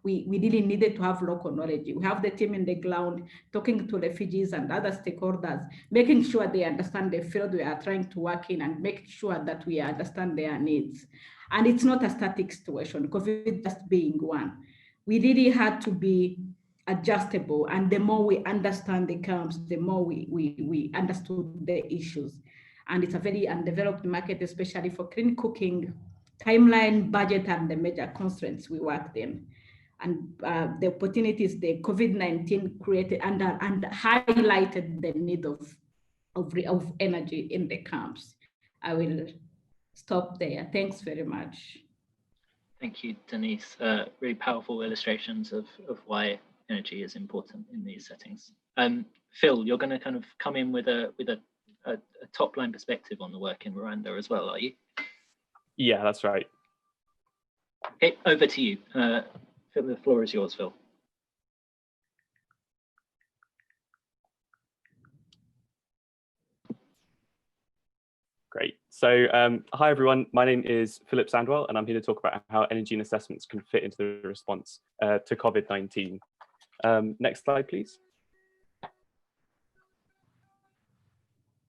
really needed to have local knowledge. We have the team in the ground talking to refugees and other stakeholders, making sure they understand the field we are trying to work in, and make sure that we understand their needs. And it's not a static situation, COVID just being one. We really had to be adjustable, and the more we understand the camps, the more we understood the issues. And it's a very undeveloped market, especially for clean cooking, timeline, budget, and the major constraints we worked in. And the opportunities the COVID-19 created and highlighted the need of energy in the camps. I will stop there. Thanks very much. Thank you, Denise. Really powerful illustrations of why energy is important in these settings. Phil, you're going to kind of come in with a top line perspective on the work in Rwanda as well, are you? Yeah, that's right. Okay, over to you. Phil, the floor is yours, Phil. Great. So hi, everyone. My name is Philip Sandwell, and I'm here to talk about how energy and assessments can fit into the response to COVID-19. Next slide, please.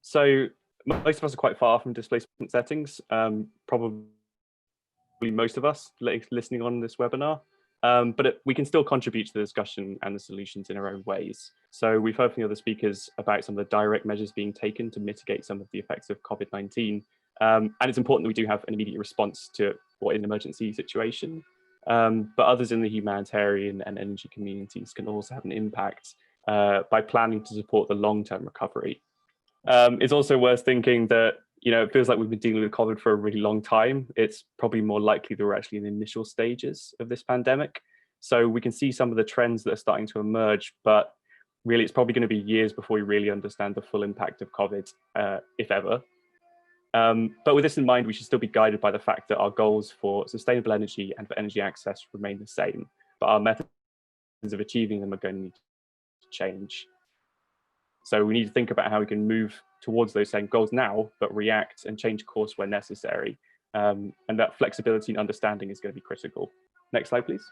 So most of us are quite far from displacement settings, probably most of us listening on this webinar. But we can still contribute to the discussion and the solutions in our own ways. So we've heard from the other speakers about some of the direct measures being taken to mitigate some of the effects of COVID-19. And it's important that we do have an immediate response to what is an emergency situation. But others in the humanitarian and energy communities can also have an impact by planning to support the long-term recovery. It's also worth thinking that, it feels like we've been dealing with COVID for a really long time. It's probably more likely that we're actually in the initial stages of this pandemic. So we can see some of the trends that are starting to emerge, but really it's probably going to be years before we really understand the full impact of COVID, if ever. But with this in mind, we should still be guided by the fact that our goals for sustainable energy and for energy access remain the same, but our methods of achieving them are going to need to change. So we need to think about how we can move towards those same goals now, but react and change course where necessary. And that flexibility and understanding is going to be critical. Next slide, please.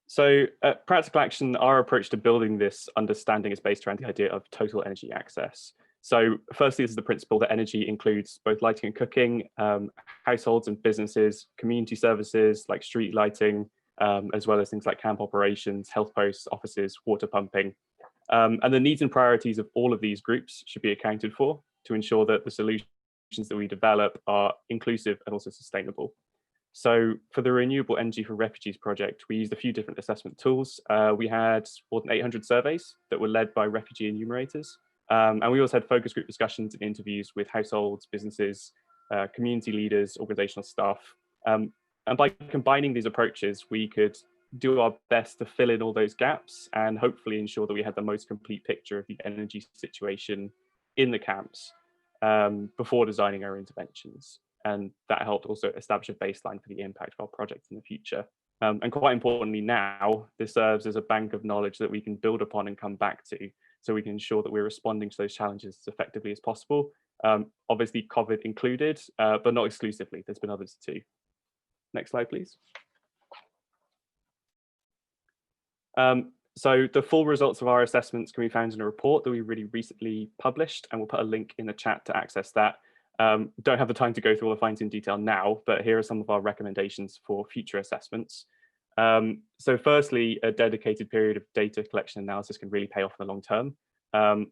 So practical action, our approach to building this understanding is based around the idea of total energy access. So firstly, this is the principle that energy includes both lighting and cooking, households and businesses, community services like street lighting, as well as things like camp operations, health posts, offices, water pumping. And the needs and priorities of all of these groups should be accounted for to ensure that the solutions that we develop are inclusive and also sustainable. So for the Renewable Energy for Refugees project, we used a few different assessment tools. We had more than 800 surveys that were led by refugee enumerators. And we also had focus group discussions and interviews with households, businesses, community leaders, organizational staff. And by combining these approaches, we could do our best to fill in all those gaps and hopefully ensure that we had the most complete picture of the energy situation in the camps before designing our interventions. And that helped also establish a baseline for the impact of our project in the future. And quite importantly now, this serves as a bank of knowledge that we can build upon and come back to, so we can ensure that we're responding to those challenges as effectively as possible. Obviously COVID included, but not exclusively, there's been others too. Next slide, please. So the full results of our assessments can be found in a report that we really recently published, and we'll put a link in the chat to access that. Don't have the time to go through all the findings in detail now, but here are some of our recommendations for future assessments. So firstly, a dedicated period of data collection analysis can really pay off in the long term.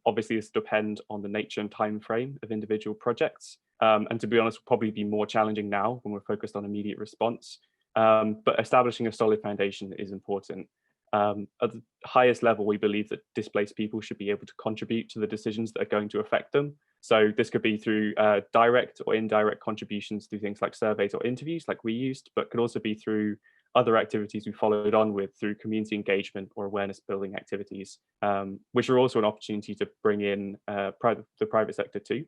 Obviously, this depends on the nature and time frame of individual projects. And to be honest, will probably be more challenging now when we're focused on immediate response. But establishing a solid foundation is important. At the highest level, we believe that displaced people should be able to contribute to the decisions that are going to affect them. So this could be through direct or indirect contributions through things like surveys or interviews like we used, but could also be through other activities we followed on with through community engagement or awareness building activities, which are also an opportunity to bring in the private sector too.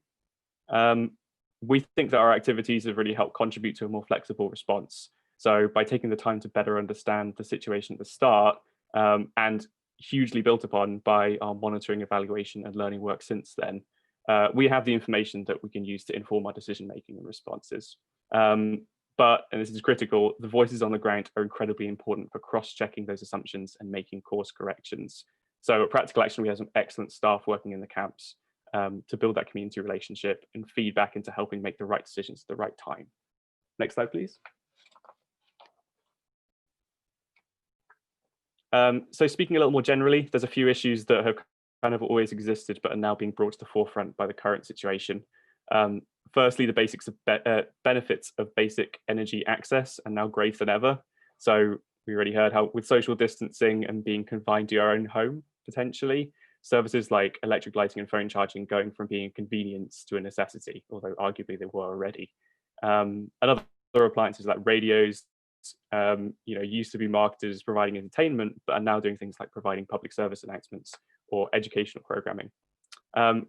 We think that our activities have really helped contribute to a more flexible response. So by taking the time to better understand the situation at the start, and hugely built upon by our monitoring, evaluation and learning work since then, we have the information that we can use to inform our decision making and responses. But, and this is critical, the voices on the ground are incredibly important for cross-checking those assumptions and making course corrections. So at Practical Action, we have some excellent staff working in the camps to build that community relationship and feedback into helping make the right decisions at the right time. Next slide, please. So speaking a little more generally, there's a few issues that have kind of always existed, but are now being brought to the forefront by the current situation. Firstly, the basics of benefits of basic energy access are now greater than ever. So we already heard how with social distancing and being confined to your own home, potentially, services like electric lighting and phone charging going from being a convenience to a necessity, although arguably they were already. Another appliances like radios, used to be marketed as providing entertainment, but are now doing things like providing public service announcements or educational programming.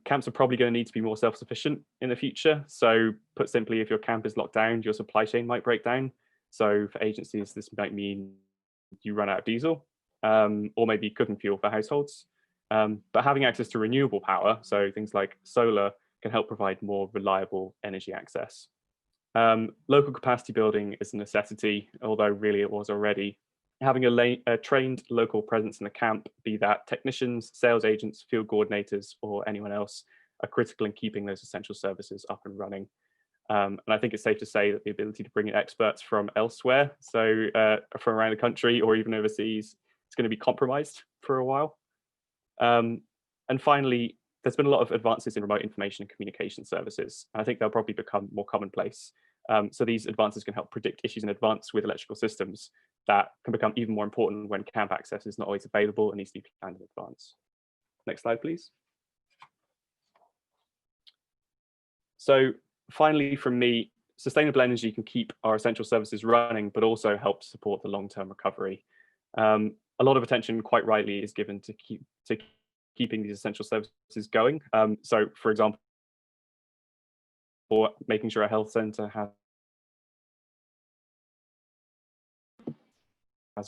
Camps are probably going to need to be more self-sufficient in the future. So put simply, if your camp is locked down, your supply chain might break down. So for agencies, this might mean you run out of diesel, or maybe cooking fuel for households. But having access to renewable power, so things like solar, can help provide more reliable energy access. Local capacity building is a necessity, although really it was already. Having a trained local presence in the camp, be that technicians, sales agents, field coordinators, or anyone else, are critical in keeping those essential services up and running. And I think it's safe to say that the ability to bring in experts from elsewhere, so from around the country or even overseas, is going to be compromised for a while. And finally, there's been a lot of advances in remote information and communication services. And I think they'll probably become more commonplace. So these advances can help predict issues in advance with electrical systems that can become even more important when camp access is not always available and needs to be planned in advance. Next slide, please. So finally, from me, sustainable energy can keep our essential services running, but also help support the long-term recovery. A lot of attention, quite rightly, is given to keeping these essential services going. So, for example, for making sure a health centre has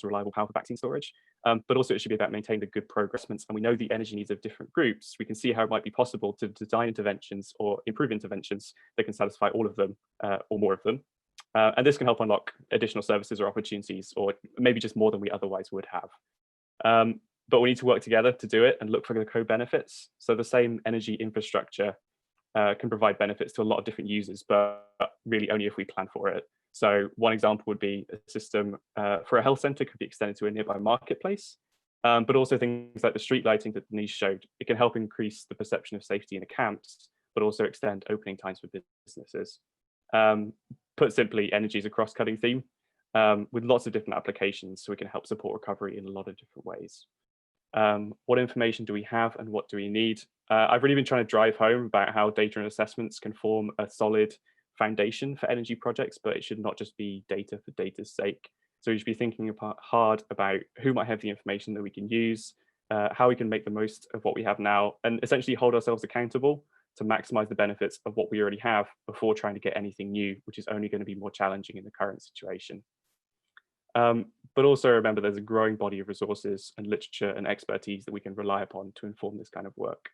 reliable power for vaccine storage, but also it should be about maintaining the good progress. And we know the energy needs of different groups. We can see how it might be possible to design interventions or improve interventions that can satisfy all of them or more of them. And this can help unlock additional services or opportunities, or maybe just more than we otherwise would have. But we need to work together to do it and look for the co-benefits. So the same energy infrastructure can provide benefits to a lot of different users, but really only if we plan for it. So one example would be a system for a health centre could be extended to a nearby marketplace, but also things like the street lighting that Denise showed. It can help increase the perception of safety in the camps, but also extend opening times for businesses. Put simply, energy is a cross-cutting theme with lots of different applications, so we can help support recovery in a lot of different ways. What information do we have and what do we need? I've really been trying to drive home about how data and assessments can form a solid foundation for energy projects, but it should not just be data for data's sake. So we should be thinking hard about who might have the information that we can use, how we can make the most of what we have now, and essentially hold ourselves accountable to maximize the benefits of what we already have before trying to get anything new, which is only going to be more challenging in the current situation. But also remember there's a growing body of resources and literature and expertise that we can rely upon to inform this kind of work.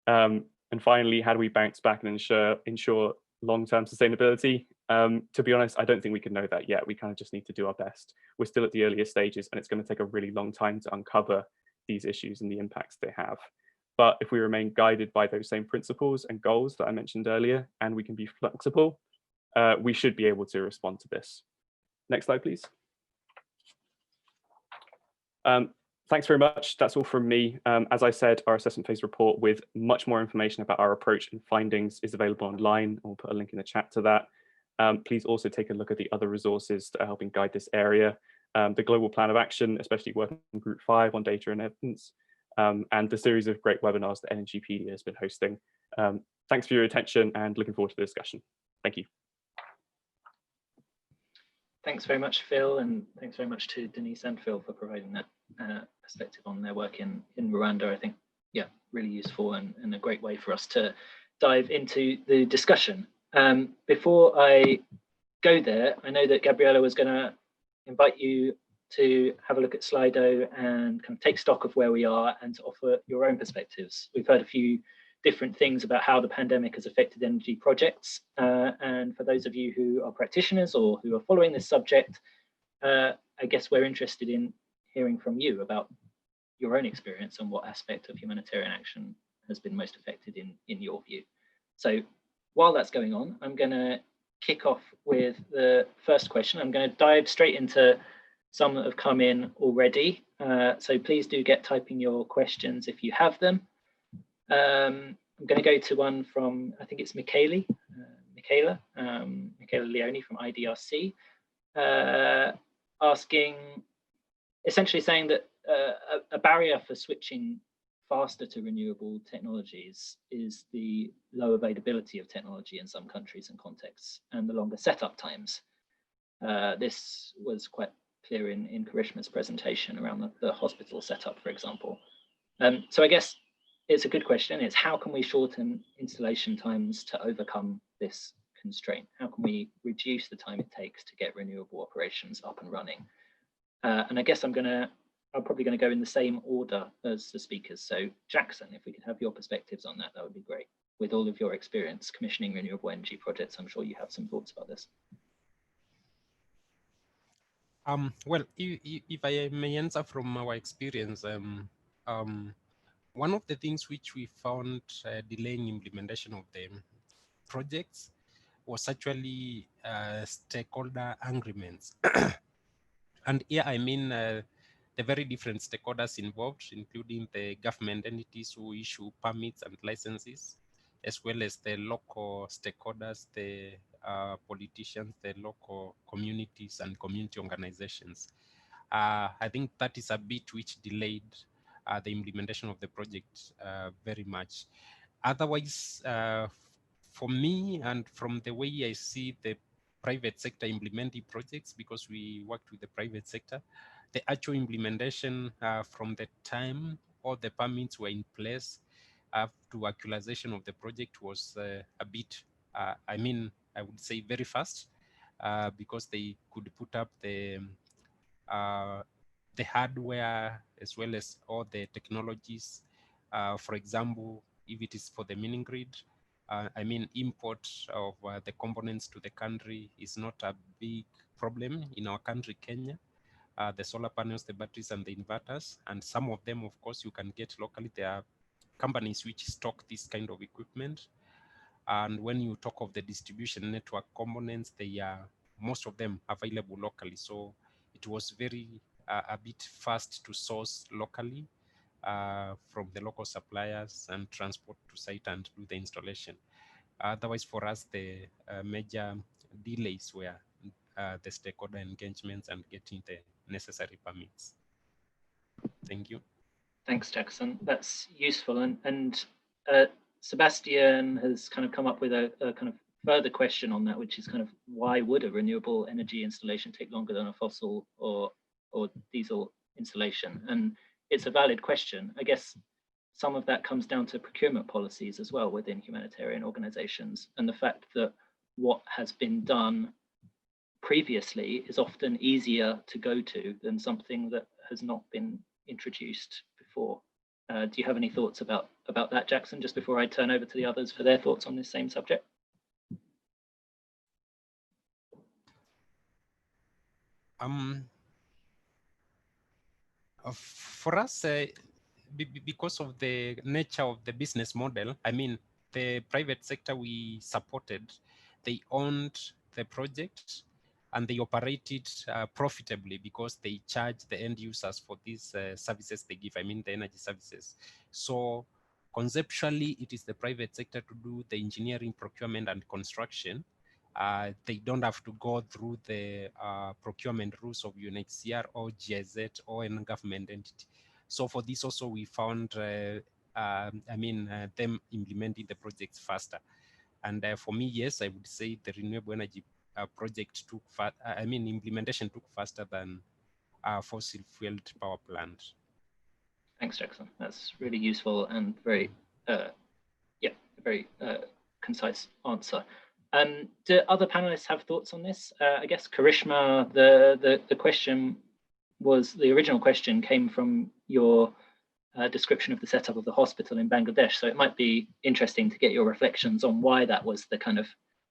And finally, how do we bounce back and ensure long-term sustainability? To be honest, I don't think we can know that yet. We kind of just need to do our best. We're still at the earliest stages, and it's going to take a really long time to uncover these issues and the impacts they have. But if we remain guided by those same principles and goals that I mentioned earlier, and we can be flexible, we should be able to respond to this. Next slide, please. Thanks very much. That's all from me. As I said, our assessment phase report with much more information about our approach and findings is available online. I'll put a link in the chat to that. Please also take a look at the other resources that are helping guide this area. The Global Plan of Action, especially working in Group 5 on data and evidence, and the series of great webinars that NGPedia has been hosting. Thanks for your attention and looking forward to the discussion. Thank you. Thanks very much, Phil, and thanks very much to Denise and Phil for providing that perspective on their work in Rwanda. I think, yeah, really useful and a great way for us to dive into the discussion. Before I go there, I know that Gabriella was going to invite you to have a look at Slido and kind of take stock of where we are and to offer your own perspectives. We've heard a few different things about how the pandemic has affected energy projects. And for those of you who are practitioners or who are following this subject, I guess we're interested in hearing from you about your own experience and what aspect of humanitarian action has been most affected in your view. So while that's going on, I'm going to kick off with the first question. I'm going to dive straight into some that have come in already. So please do get typing your questions if you have them. I'm going to go to one from, I think it's Michaela Leone from IDRC, asking, essentially saying that a barrier for switching faster to renewable technologies is the low availability of technology in some countries and contexts and the longer setup times. This was quite clear in Karishma's presentation around the hospital setup, for example. So I guess it's a good question. It's how can we shorten installation times to overcome this constraint? How can we reduce the time it takes to get renewable operations up and running? And I guess I'm probably going to go in the same order as the speakers. So Jackson, if we could have your perspectives on that, that would be great. With all of your experience commissioning renewable energy projects, I'm sure you have some thoughts about this. Well, if I may answer from our experience, one of the things which we found delaying implementation of the projects was actually stakeholder agreements. And here I mean the very different stakeholders involved, including the government entities who issue permits and licenses, as well as the local stakeholders, the politicians, the local communities and community organizations. I think that is a bit which delayed the implementation of the project very much. Otherwise, for me and from the way I see the private sector implementing projects, because we worked with the private sector, the actual implementation from the time all the permits were in place up to actualization of the project was a bit, I mean, I would say very fast, because they could put up the hardware as well as all the technologies. For example, if it is for the mini grid, I mean, import of the components to the country is not a big problem in our country, Kenya. The solar panels, the batteries, and the inverters, and some of them, of course, you can get locally. There are companies which stock this kind of equipment. And when you talk of the distribution network components, they are most of them available locally. So it was very a bit fast to source locally from the local suppliers and transport to site and do the installation. Otherwise, for us, the major delays were the stakeholder engagements and getting the necessary permits. Thank you. Thanks, Jackson. That's useful. And Sebastian has kind of come up with a kind of further question on that, which is kind of why would a renewable energy installation take longer than a fossil or diesel installation? And it's a valid question. I guess some of that comes down to procurement policies as well within humanitarian organizations, and the fact that what has been done previously is often easier to go to than something that has not been introduced before. Do you have any thoughts about that, Jackson, just before I turn over to the others for their thoughts on this same subject? For us, because of the nature of the business model, I mean, the private sector we supported, they owned the project and they operated profitably because they charge the end users for these services they give, I mean, the energy services. So conceptually, it is the private sector to do the engineering, procurement, and construction. They don't have to go through the procurement rules of UNHCR or GIZ or any government entity. So for this also, we found, them implementing the projects faster. And for me, yes, I would say the renewable energy project took implementation took faster than fossil fueled power plant. Thanks, Jackson. That's really useful and very, very concise answer. Do other panelists have thoughts on this? I guess Karishma, the question was, the original question came from your description of the setup of the hospital in Bangladesh. So it might be interesting to get your reflections on why that was the kind of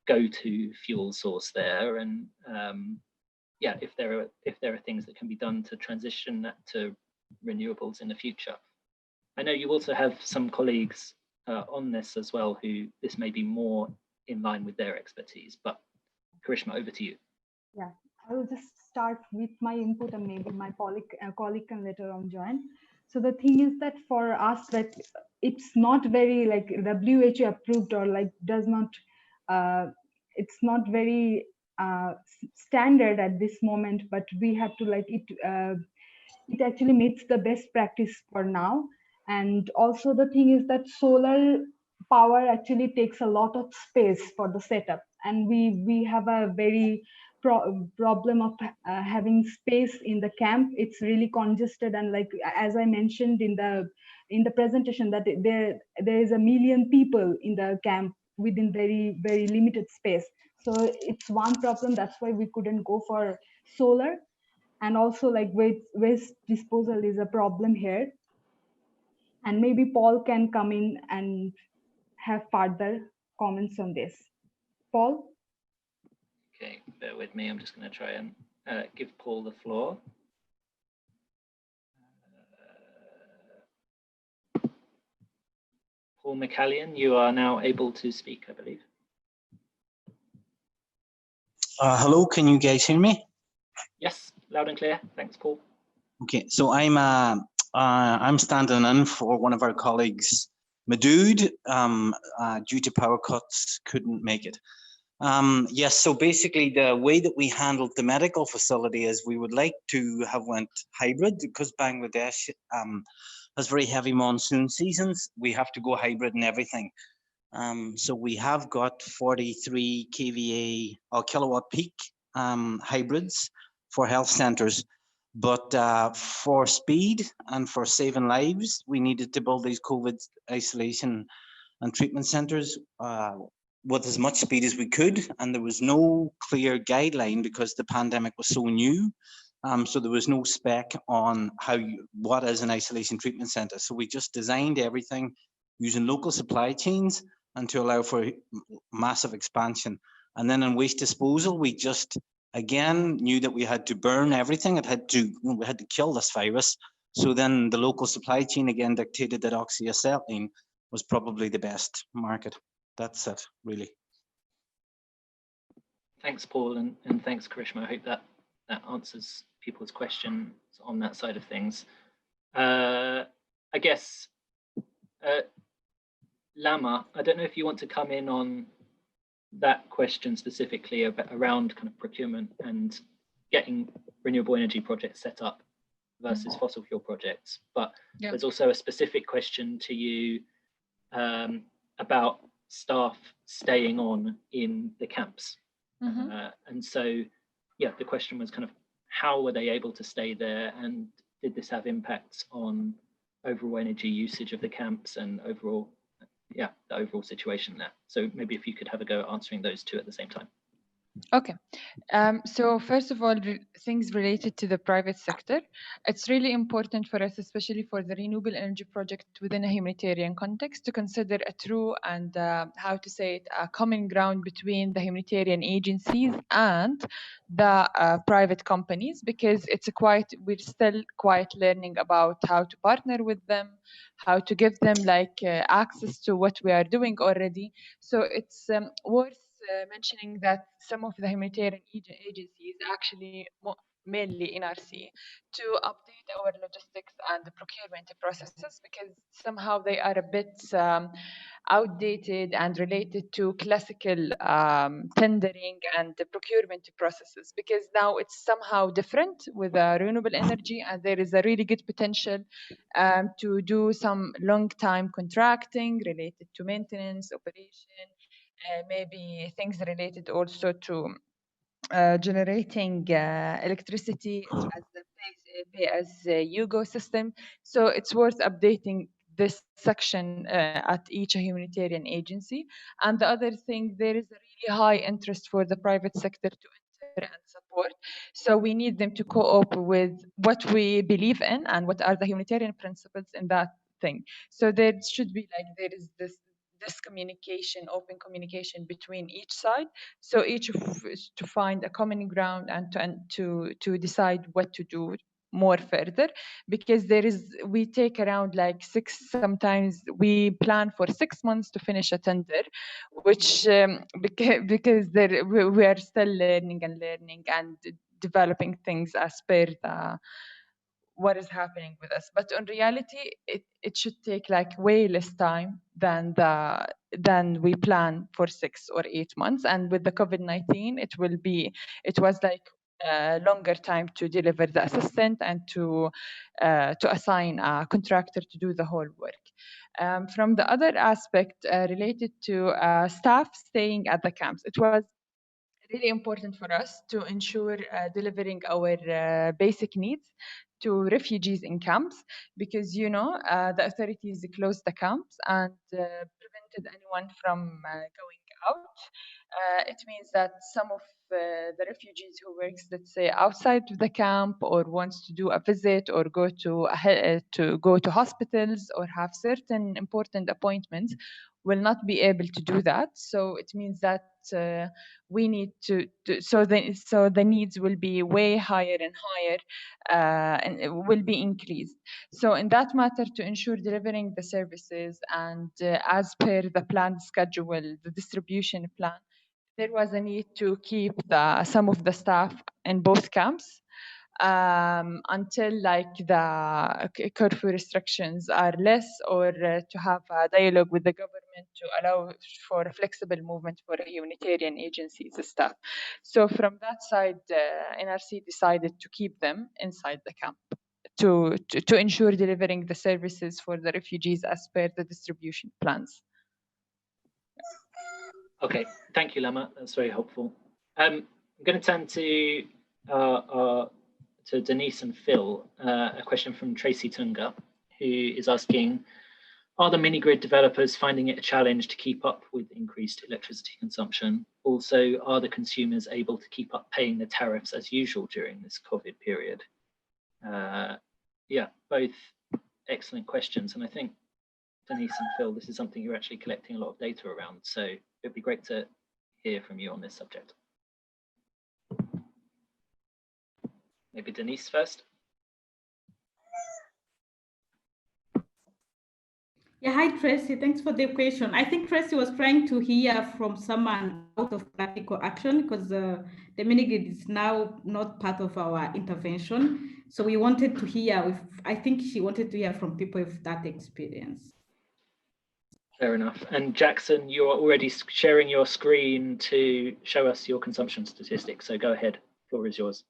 go-to fuel source there, and if there are things that can be done to transition that to renewables in the future. I know you also have some colleagues on this as well who this may be more in line with their expertise, but Karishma, over to you. Yeah, I will just start with my input and maybe my colleague can later on join. So the thing is that for us, that it's not very like WHO approved or like does not, it's not very standard at this moment, but we have to like it, it actually meets the best practice for now. And also the thing is that solar power actually takes a lot of space for the setup, and we have a very problem of having space in the camp. It's really congested, and like as I mentioned in the presentation, that there is 1 million people in the camp within very limited space. So it's one problem. That's why we couldn't go for solar. And also like waste disposal is a problem here. And maybe Paul can come in and have further comments on this. Paul? Okay, bear with me. I'm just going to try and give Paul the floor. Paul McCallion, you are now able to speak, I believe. Hello, can you guys hear me? Yes, loud and clear. Thanks, Paul. Okay, so I'm standing in for one of our colleagues, Madood, due to power cuts, couldn't make it. Yes, so basically the way that we handled the medical facility is we would like to have went hybrid, because Bangladesh has very heavy monsoon seasons. We have to go hybrid and everything. So we have got 43 kVA or kilowatt peak hybrids for health centers, but for speed and for saving lives, we needed to build these COVID isolation and treatment centers with as much speed as we could, and there was no clear guideline because the pandemic was so new. So there was no spec on what is an isolation treatment center. So we just designed everything using local supply chains and to allow for massive expansion. And then in waste disposal, we just again knew that we had to burn everything. We had to kill this virus. So then the local supply chain again dictated that oxyacetylene was probably the best market. That's it, really. Thanks, Paul, and thanks, Karishma. I hope that answers people's questions on that side of things. I guess, Lama, I don't know if you want to come in on that question specifically around kind of procurement and getting renewable energy projects set up versus fossil fuel projects, but there's also a specific question to you about staff staying on in the camps. And so, yeah, the question was kind of how were they able to stay there, and did this have impacts on overall energy usage of the camps and overall, the overall situation there? So maybe if you could have a go at answering those two at the same time. Okay, so first of all, things related to the private sector. It's really important for us, especially for the renewable energy project within a humanitarian context, to consider a true and a common ground between the humanitarian agencies and the private companies, because we're still quite learning about how to partner with them, how to give them access to what we are doing already. So it's worth mentioning that some of the humanitarian agencies, actually mainly NRC, to update our logistics and the procurement processes, because somehow they are a bit outdated and related to classical tendering and the procurement processes, because now it's somehow different with renewable energy, and there is a really good potential to do some long time contracting related to maintenance, operation, maybe things related also to generating electricity as the pay-as-you-go system. So it's worth updating this section at each humanitarian agency. And the other thing, there is a really high interest for the private sector to enter and support. So we need them to co-op with what we believe in and what are the humanitarian principles in that thing. So there should be there is this communication, open communication between each side, so each to find a common ground and to decide what to do more further, because we take around sometimes we plan for 6 months to finish a tender, which because we are still learning and developing things as per what is happening with us. But in reality, it should take way less time than we plan for 6 or 8 months. And with the COVID-19, it was a longer time to deliver the assistant and to assign a contractor to do the whole work. From the other aspect related to staff staying at the camps, really important for us to ensure delivering our basic needs to refugees in camps, because the authorities closed the camps and prevented anyone from going out. It means that some of the refugees who works, let's say, outside of the camp, or wants to do a visit or go to hospitals or have certain important appointments, will not be able to do that. So it means that we need so the needs will be way higher and higher, and it will be increased. So in that matter, to ensure delivering the services and as per the planned schedule, the distribution plan, there was a need to keep some of the staff in both camps until the curfew restrictions are less, or to have a dialogue with the government to allow for a flexible movement for humanitarian agencies staff. So from that side, NRC decided to keep them inside the camp to ensure delivering the services for the refugees as per the distribution plans. Okay, thank you, Lama. That's very helpful. I'm going to turn to Denise and Phil. A question from Tracy Tunga, who is asking, are the mini-grid developers finding it a challenge to keep up with increased electricity consumption? Also, are the consumers able to keep up paying the tariffs as usual during this COVID period? Yeah, both excellent questions. And I think, Denise and Phil, this is something you're actually collecting a lot of data around. So it'd be great to hear from you on this subject. Maybe Denise first. Yeah, hi Tracy, thanks for the question. I think Tracy was trying to hear from someone out of practical action, because the mini-grid is now not part of our intervention. So we wanted to hear, I think she wanted to hear from people with that experience. Fair enough. And Jackson, you're already sharing your screen to show us your consumption statistics. So go ahead, floor is yours.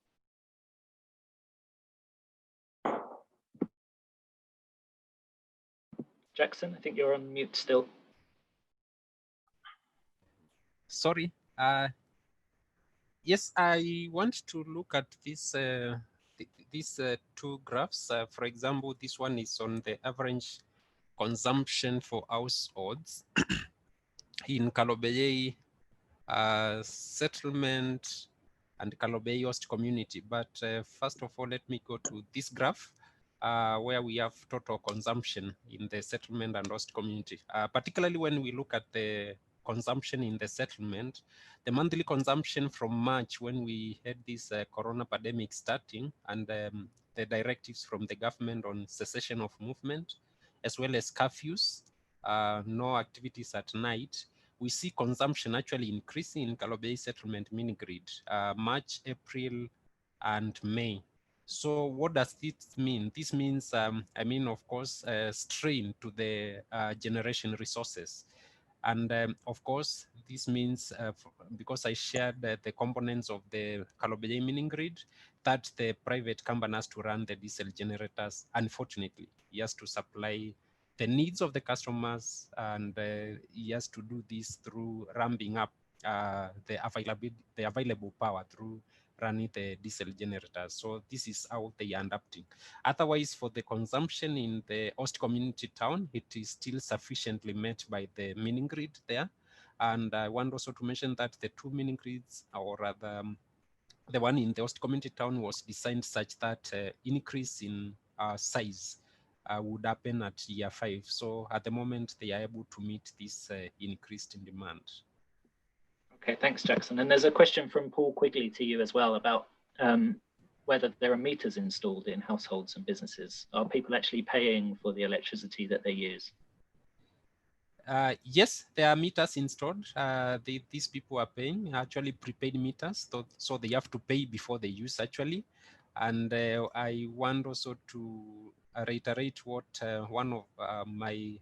Jackson, I think you're on mute still. Sorry. Yes, I want to look at these two graphs. For example, this one is on the average consumption for households in Kalobeye settlement and Kalobeye host community. But first of all, let me go to this graph where we have total consumption in the settlement and host community. Particularly when we look at the consumption in the settlement, the monthly consumption from March, when we had this corona pandemic starting, and the directives from the government on cessation of movement, as well as curfews, no activities at night, we see consumption actually increasing in Kalobeye settlement mini-grid, March, April, and May. So what does this mean? This means, of course, strain to the generation resources. And of course, this means, because I shared the components of the Kalobeye mini-grid, that the private company has to run the diesel generators. Unfortunately, he has to supply the needs of the customers, and he has to do this through ramping up the available power through running the diesel generators. So this is how they are adapting. Otherwise, for the consumption in the host community town, it is still sufficiently met by the mini-grid there. And I want also to mention that the two mini-grids, or rather the one in the host community town, was designed such that increase in size would happen at year 5. So at the moment, they are able to meet this increased in demand. Okay, thanks, Jackson. And there's a question from Paul Quigley to you as well about whether there are meters installed in households and businesses. Are people actually paying for the electricity that they use? Yes, there are meters installed. These people are paying, actually prepaid meters, so they have to pay before they use actually. And I want also to reiterate what one of my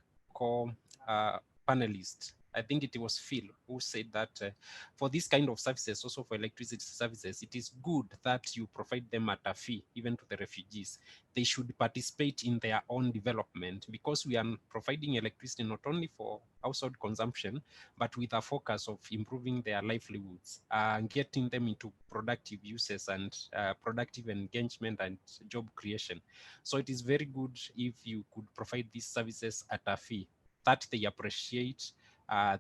panelists I think it was Phil who said that for this kind of services, also for electricity services, it is good that you provide them at a fee, even to the refugees. They should participate in their own development, because we are providing electricity not only for household consumption, but with a focus of improving their livelihoods, getting them into productive uses and productive engagement and job creation. So it is very good if you could provide these services at a fee that they appreciate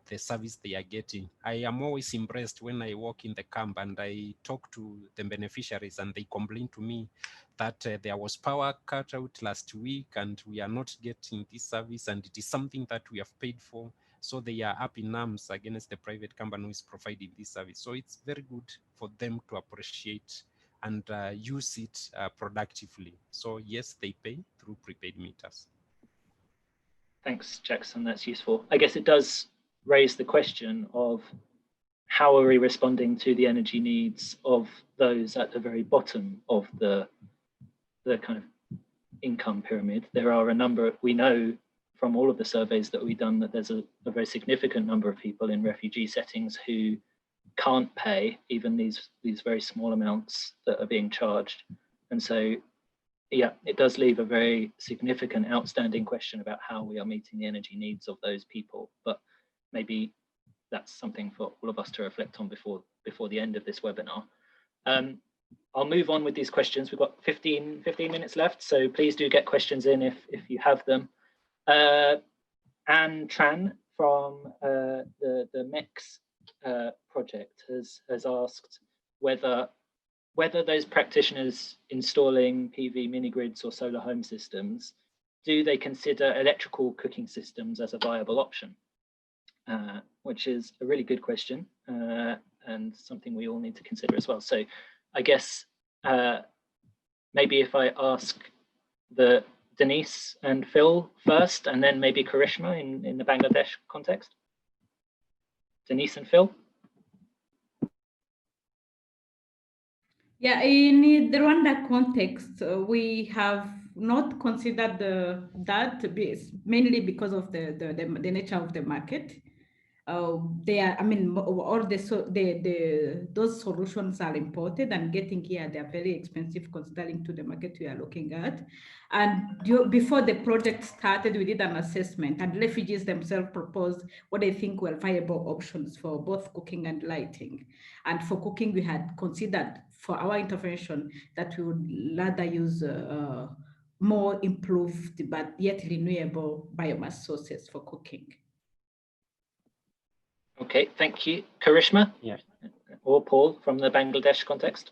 the service they are getting. I am always impressed when I walk in the camp and I talk to the beneficiaries and they complain to me that there was power cut out last week and we are not getting this service, and it is something that we have paid for. So they are up in arms against the private company who is providing this service. So it's very good for them to appreciate and use it productively. So yes, they pay through prepaid meters. Thanks, Jackson. That's useful. I guess it does raise the question of how are we responding to the energy needs of those at the very bottom of the kind of income pyramid. There are a number, we know from all of the surveys that we've done, that there's a very significant number of people in refugee settings who can't pay even these very small amounts that are being charged. And so, yeah, it does leave a very significant outstanding question about how we are meeting the energy needs of those people. But maybe that's something for all of us to reflect on before the end of this webinar. I'll move on with these questions. We've got 15 minutes left, so please do get questions in if you have them. Anne Tran from the MEX project has asked whether those practitioners installing PV mini grids or solar home systems, do they consider electrical cooking systems as a viable option? Which is a really good question and something we all need to consider as well. So I guess maybe if I ask Denise and Phil first, and then maybe Karishma in the Bangladesh context. Denise and Phil. Yeah, in the Rwanda context, we have not considered that mainly because of the nature of the market. They are, I mean, all those solutions are imported and getting here, they are very expensive considering to the market we are looking at. And before the project started, we did an assessment, and refugees themselves proposed what they think were viable options for both cooking and lighting. And for cooking, we had considered for our intervention that we would rather use more improved but yet renewable biomass sources for cooking. Okay, thank you. Karishma? Yeah. Or Paul from the Bangladesh context?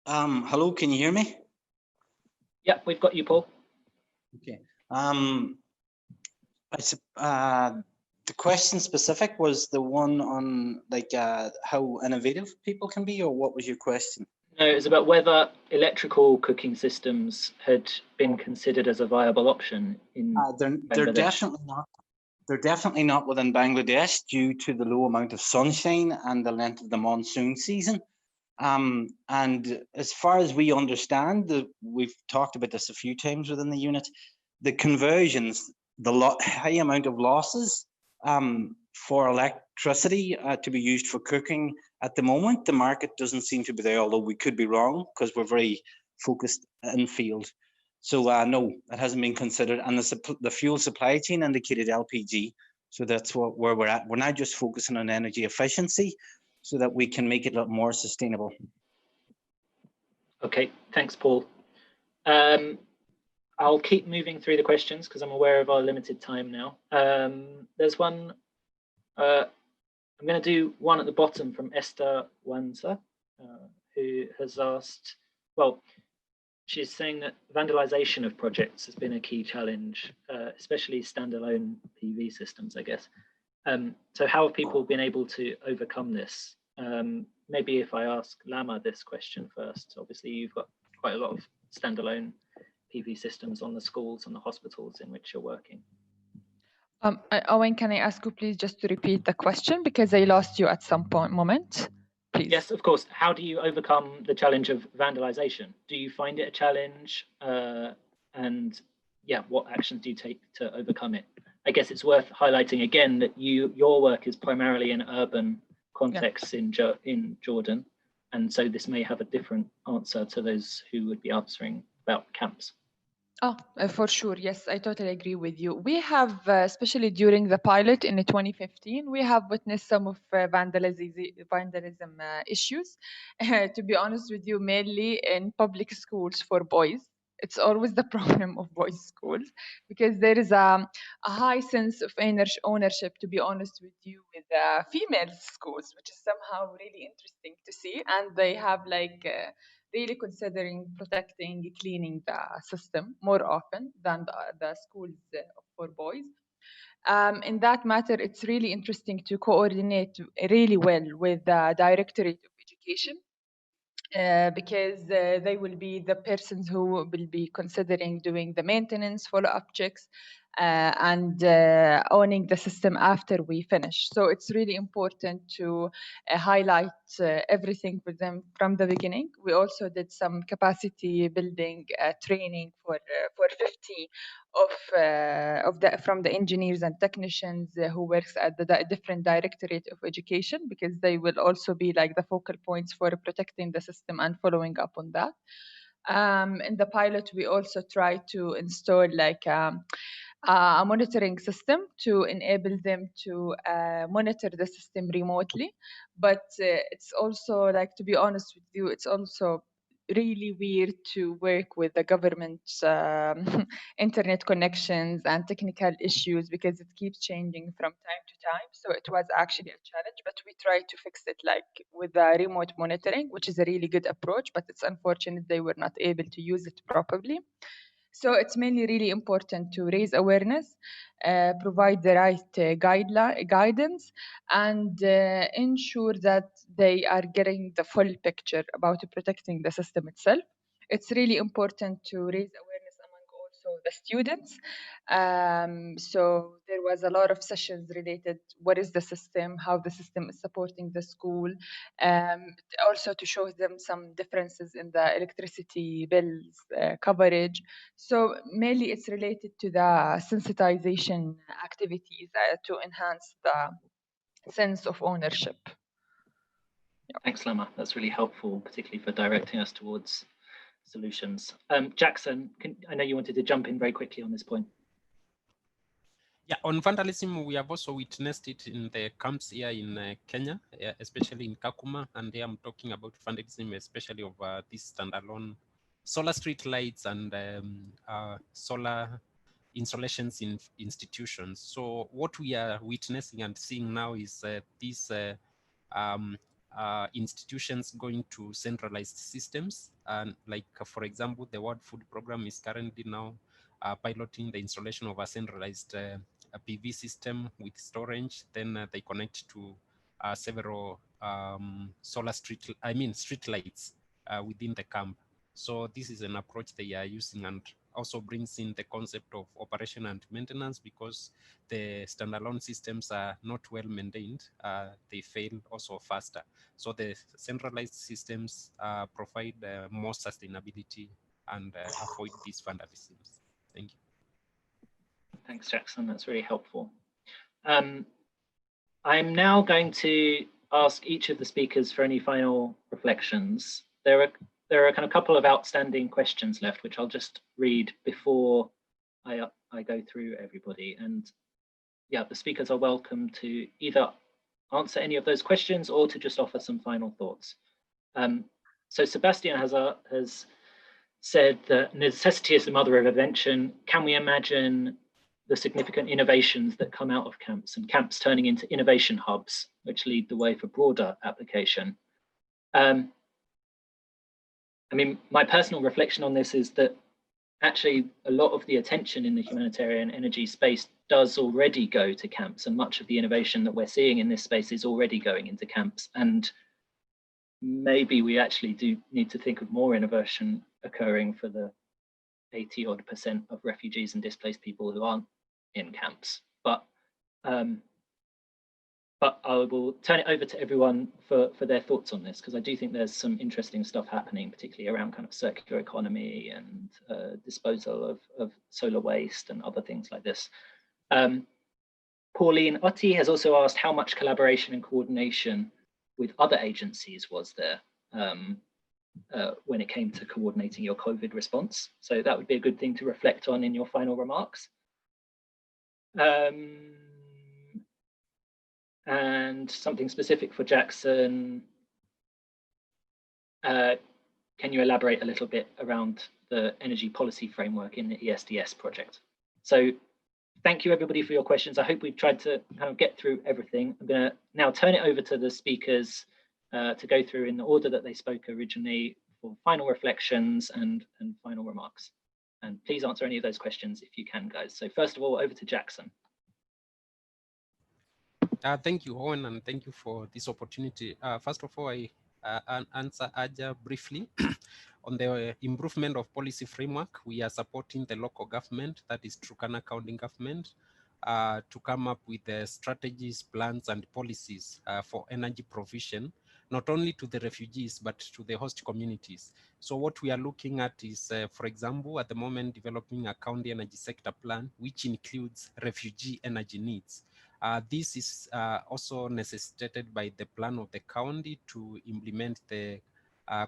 Hello, can you hear me? Yeah, we've got you, Paul. Okay. The question specific was the one on like how innovative people can be, or what was your question? No, it was about whether electrical cooking systems had been considered as a viable option in they're definitely not. They're definitely not within Bangladesh due to the low amount of sunshine and the length of the monsoon season. And as far as we understand, we've talked about this a few times within the unit, the conversions, the high amount of losses for electricity to be used for cooking at the moment, the market doesn't seem to be there, although we could be wrong because we're very focused in field. So no, it hasn't been considered. And the fuel supply chain indicated LPG. So that's where we're at. We're now just focusing on energy efficiency so that we can make it a lot more sustainable. Okay, thanks, Paul. I'll keep moving through the questions because I'm aware of our limited time now. There's one, I'm going to do one at the bottom from Esther Wanza, who has asked, well, she's saying that vandalization of projects has been a key challenge, especially standalone PV systems, I guess. So how have people been able to overcome this? Maybe if I ask Lama this question first, obviously you've got quite a lot of standalone PV systems on the schools and the hospitals in which you're working. Owen, can I ask you please just to repeat the question because I lost you at some moment, please? Yes, of course. How do you overcome the challenge of vandalization? Do you find it a challenge? and yeah, what actions do you take to overcome it? I guess it's worth highlighting again that your work is primarily in urban contexts in Jordan, and so this may have a different answer to those who would be answering about camps. Oh, for sure. Yes, I totally agree with you. We have, especially during the pilot in 2015, we have witnessed some of vandalism issues. To be honest with you, mainly in public schools for boys. It's always the problem of boys' schools because there is a high sense of ownership, to be honest with you, with female schools, which is somehow really interesting to see. And they have like really considering protecting, cleaning the system more often than the schools for boys. In that matter, it's really interesting to coordinate really well with the Directorate of Education. Because they will be the persons who will be considering doing the maintenance, follow-up checks, and owning the system after we finish. So it's really important to highlight everything for them from the beginning. We also did some capacity building training for 50 from the engineers and technicians who works at the different Directorate of Education, because they will also be like the focal points for protecting the system and following up on that. In the pilot, we also try to install like a monitoring system to enable them to monitor the system remotely. But it's also, like, to be honest with you, it's also really weird to work with the government's internet connections and technical issues because it keeps changing from time to time. So it was actually a challenge, but we tried to fix it like with the remote monitoring, which is a really good approach, but it's unfortunate they were not able to use it properly. So it's mainly really important to raise awareness, provide the right guidance, and ensure that they are getting the full picture about protecting the system itself. It's really important to raise awareness among also the students. So there was a lot of sessions related what is the system, how the system is supporting the school, also to show them some differences in the electricity bills coverage. So mainly it's related to the sensitization activities to enhance the sense of ownership. Thanks, Lama. That's really helpful, particularly for directing us towards solutions. Jackson, I know you wanted to jump in very quickly on this point. Yeah, on vandalism, we have also witnessed it in the camps here in Kenya, especially in Kakuma, and there I'm talking about vandalism, especially of these standalone solar street lights and solar installations in institutions. So what we are witnessing and seeing now is these institutions going to centralized systems. And like, for example, the World Food Program is currently now piloting the installation of a centralized a PV system with storage. Then they connect to several street lights within the camp. So this is an approach they are using, and also brings in the concept of operation and maintenance, because the standalone systems are not well maintained. They fail also faster. So the centralized systems provide more sustainability and avoid these vandalisms. Thank you. Thanks, Jackson. That's really helpful. I'm now going to ask each of the speakers for any final reflections. There are kind of a couple of outstanding questions left, which I'll just read before I go through everybody. And yeah, the speakers are welcome to either answer any of those questions or to just offer some final thoughts. So Sebastian has said that necessity is the mother of invention. Can we imagine the significant innovations that come out of camps, and camps turning into innovation hubs, which lead the way for broader application? I mean, my personal reflection on this is that actually a lot of the attention in the humanitarian energy space does already go to camps, and much of the innovation that we're seeing in this space is already going into camps. And maybe we actually do need to think of more innovation occurring for the 80% of refugees and displaced people who aren't in camps. But but I will turn it over to everyone for their thoughts on this, because I do think there's some interesting stuff happening, particularly around kind of circular economy and disposal of solar waste and other things like this. Pauline Otti has also asked how much collaboration and coordination with other agencies was there when it came to coordinating your COVID response. So that would be a good thing to reflect on in your final remarks. And something specific for Jackson. Can you elaborate a little bit around the energy policy framework in the ESDS project? So thank you everybody for your questions. I hope we've tried to kind of get through everything. I'm going to now turn it over to the speakers to go through in the order that they spoke originally for final reflections and final remarks. And please answer any of those questions if you can, guys. So first of all, over to Jackson. Thank you, Owen, and thank you for this opportunity. First of all, I answer Aja briefly. On the improvement of policy framework, we are supporting the local government, that is Turkana County government, to come up with the strategies, plans, and policies for energy provision, not only to the refugees, but to the host communities. So what we are looking at is, for example, at the moment, developing a county energy sector plan, which includes refugee energy needs. This is also necessitated by the plan of the county to implement the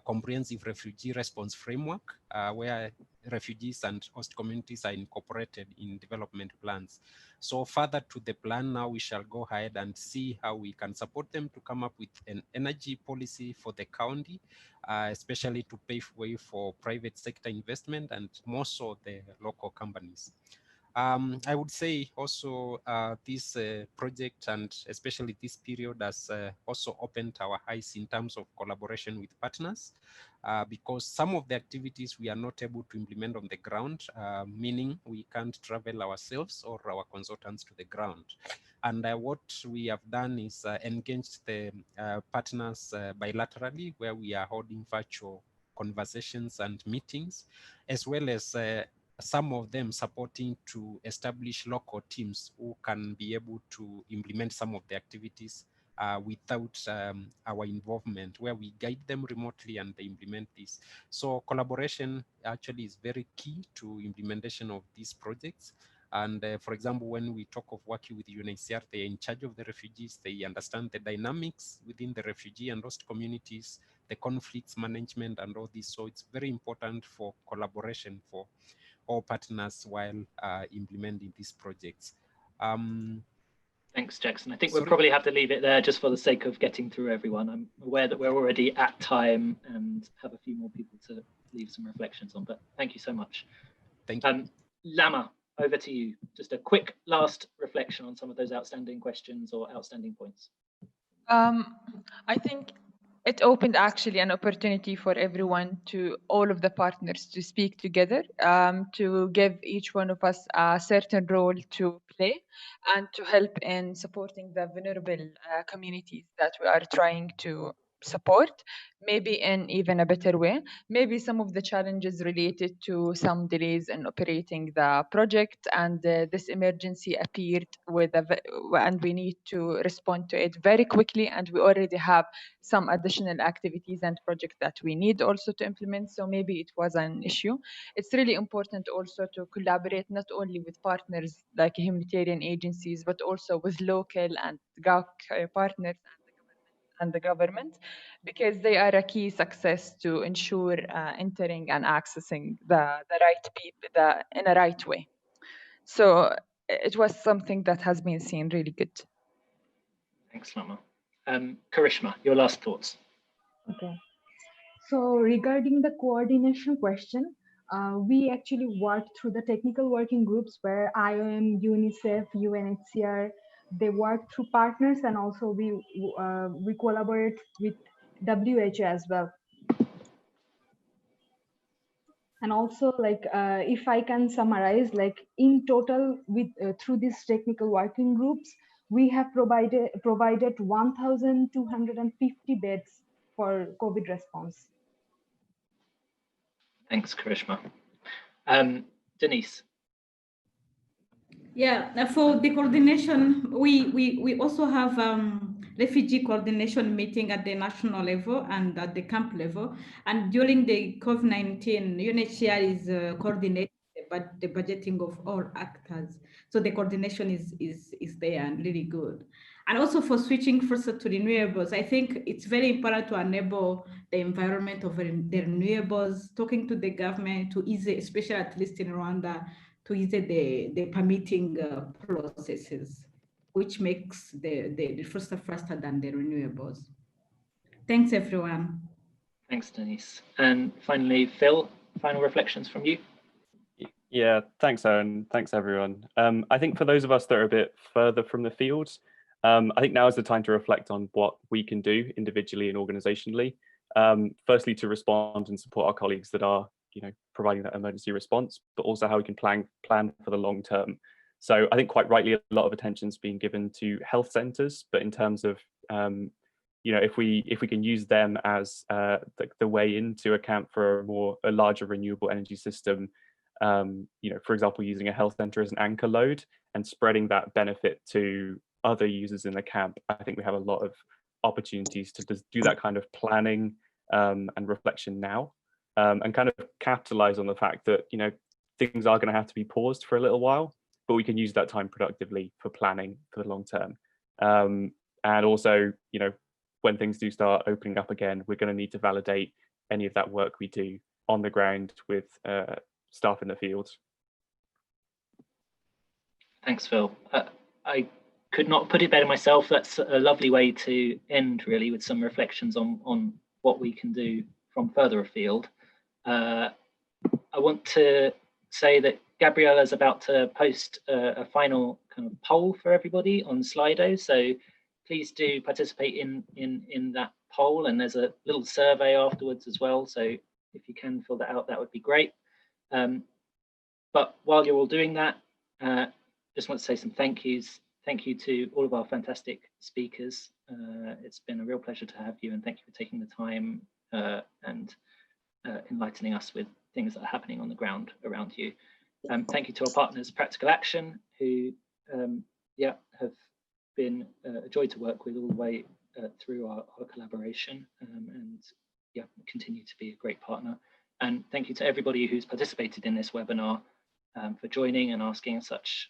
comprehensive refugee response framework, where refugees and host communities are incorporated in development plans. So further to the plan, now we shall go ahead and see how we can support them to come up with an energy policy for the county, especially to pave way for private sector investment and more so the local companies. I would say also this project and especially this period has also opened our eyes in terms of collaboration with partners, because some of the activities we are not able to implement on the ground, meaning we can't travel ourselves or our consultants to the ground. And what we have done is engaged the partners bilaterally, where we are holding virtual conversations and meetings, as well as some of them supporting to establish local teams who can be able to implement some of the activities without our involvement, where we guide them remotely and they implement this. So collaboration actually is very key to implementation of these projects. And for example, when we talk of working with UNHCR, they are in charge of the refugees, they understand the dynamics within the refugee and host communities, the conflicts management and all this. So it's very important for collaboration for all partners while implementing these projects. Thanks, Jackson. I think we'll probably have to leave it there just for the sake of getting through everyone. I'm aware that we're already at time and have a few more people to leave some reflections on, but thank you so much. Thank you. Lama, over to you. Just a quick last reflection on some of those outstanding questions or outstanding points. I think it opened actually an opportunity for everyone, to all of the partners, to speak together, to give each one of us a certain role to play and to help in supporting the vulnerable communities that we are trying to support, maybe in even a better way. Maybe some of the challenges related to some delays in operating the project, and this emergency appeared and we need to respond to it very quickly, and we already have some additional activities and projects that we need also to implement, so maybe it was an issue. It's really important also to collaborate not only with partners like humanitarian agencies, but also with local and GAC partners and the government, because they are a key success to ensure entering and accessing the right people in a right way. So it was something that has been seen really good. Thanks, Lama. Karishma, your last thoughts. Okay. So regarding the coordination question, we actually worked through the technical working groups where IOM, UNICEF, UNHCR, they work through partners, and also we collaborate with WHO as well. And also, like, if I can summarize, like in total, with through these technical working groups, we have provided 1,250 beds for COVID response. Thanks, Karishma. Denise. Yeah, for the coordination, we also have refugee coordination meeting at the national level and at the camp level. And during the COVID-19, UNHCR is coordinating the budgeting of all actors. So the coordination is there and really good. And also for switching first to renewables, I think it's very important to enable the environment of the renewables, talking to the government to ease, especially at least in Rwanda, to ease the permitting processes, which makes the first faster than the renewables. Thanks, everyone. Thanks, Denise. And finally, Phil, final reflections from you. Yeah, thanks, Owen. Thanks, everyone. I think for those of us that are a bit further from the field, I think now is the time to reflect on what we can do individually and organizationally. Firstly, to respond and support our colleagues that are, providing that emergency response, but also how we can plan for the long term. So I think quite rightly, a lot of attention is being given to health centers, but in terms of, if we can use them as the way into account for a larger renewable energy system, for example, using a health center as an anchor load and spreading that benefit to other users in the camp, I think we have a lot of opportunities to just do that kind of planning and reflection now, and kind of capitalize on the fact that, things are going to have to be paused for a little while, but we can use that time productively for planning for the long term. And also, when things do start opening up again, we're going to need to validate any of that work we do on the ground with staff in the field. Thanks, Phil. I could not put it better myself. That's a lovely way to end, really, with some reflections on what we can do from further afield. I want to say that Gabriella is about to post a final kind of poll for everybody on Slido. So please do participate in that poll, and there's a little survey afterwards as well. So if you can fill that out, that would be great. But while you're all doing that, just want to say some thank yous. Thank you to all of our fantastic speakers. It's been a real pleasure to have you, and thank you for taking the time and enlightening us with things that are happening on the ground around you. Thank you to our partners, Practical Action, who have been a joy to work with all the way through our collaboration, and continue to be a great partner. And thank you to everybody who's participated in this webinar for joining and asking such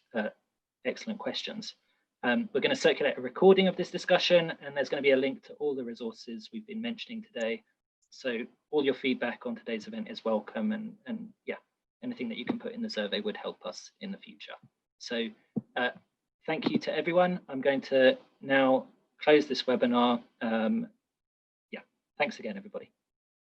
excellent questions. We're going to circulate a recording of this discussion, and there's going to be a link to all the resources we've been mentioning today. So all your feedback on today's event is welcome, and anything that you can put in the survey would help us in the future. So thank you to everyone. I'm going to now close this webinar. Thanks again, everybody.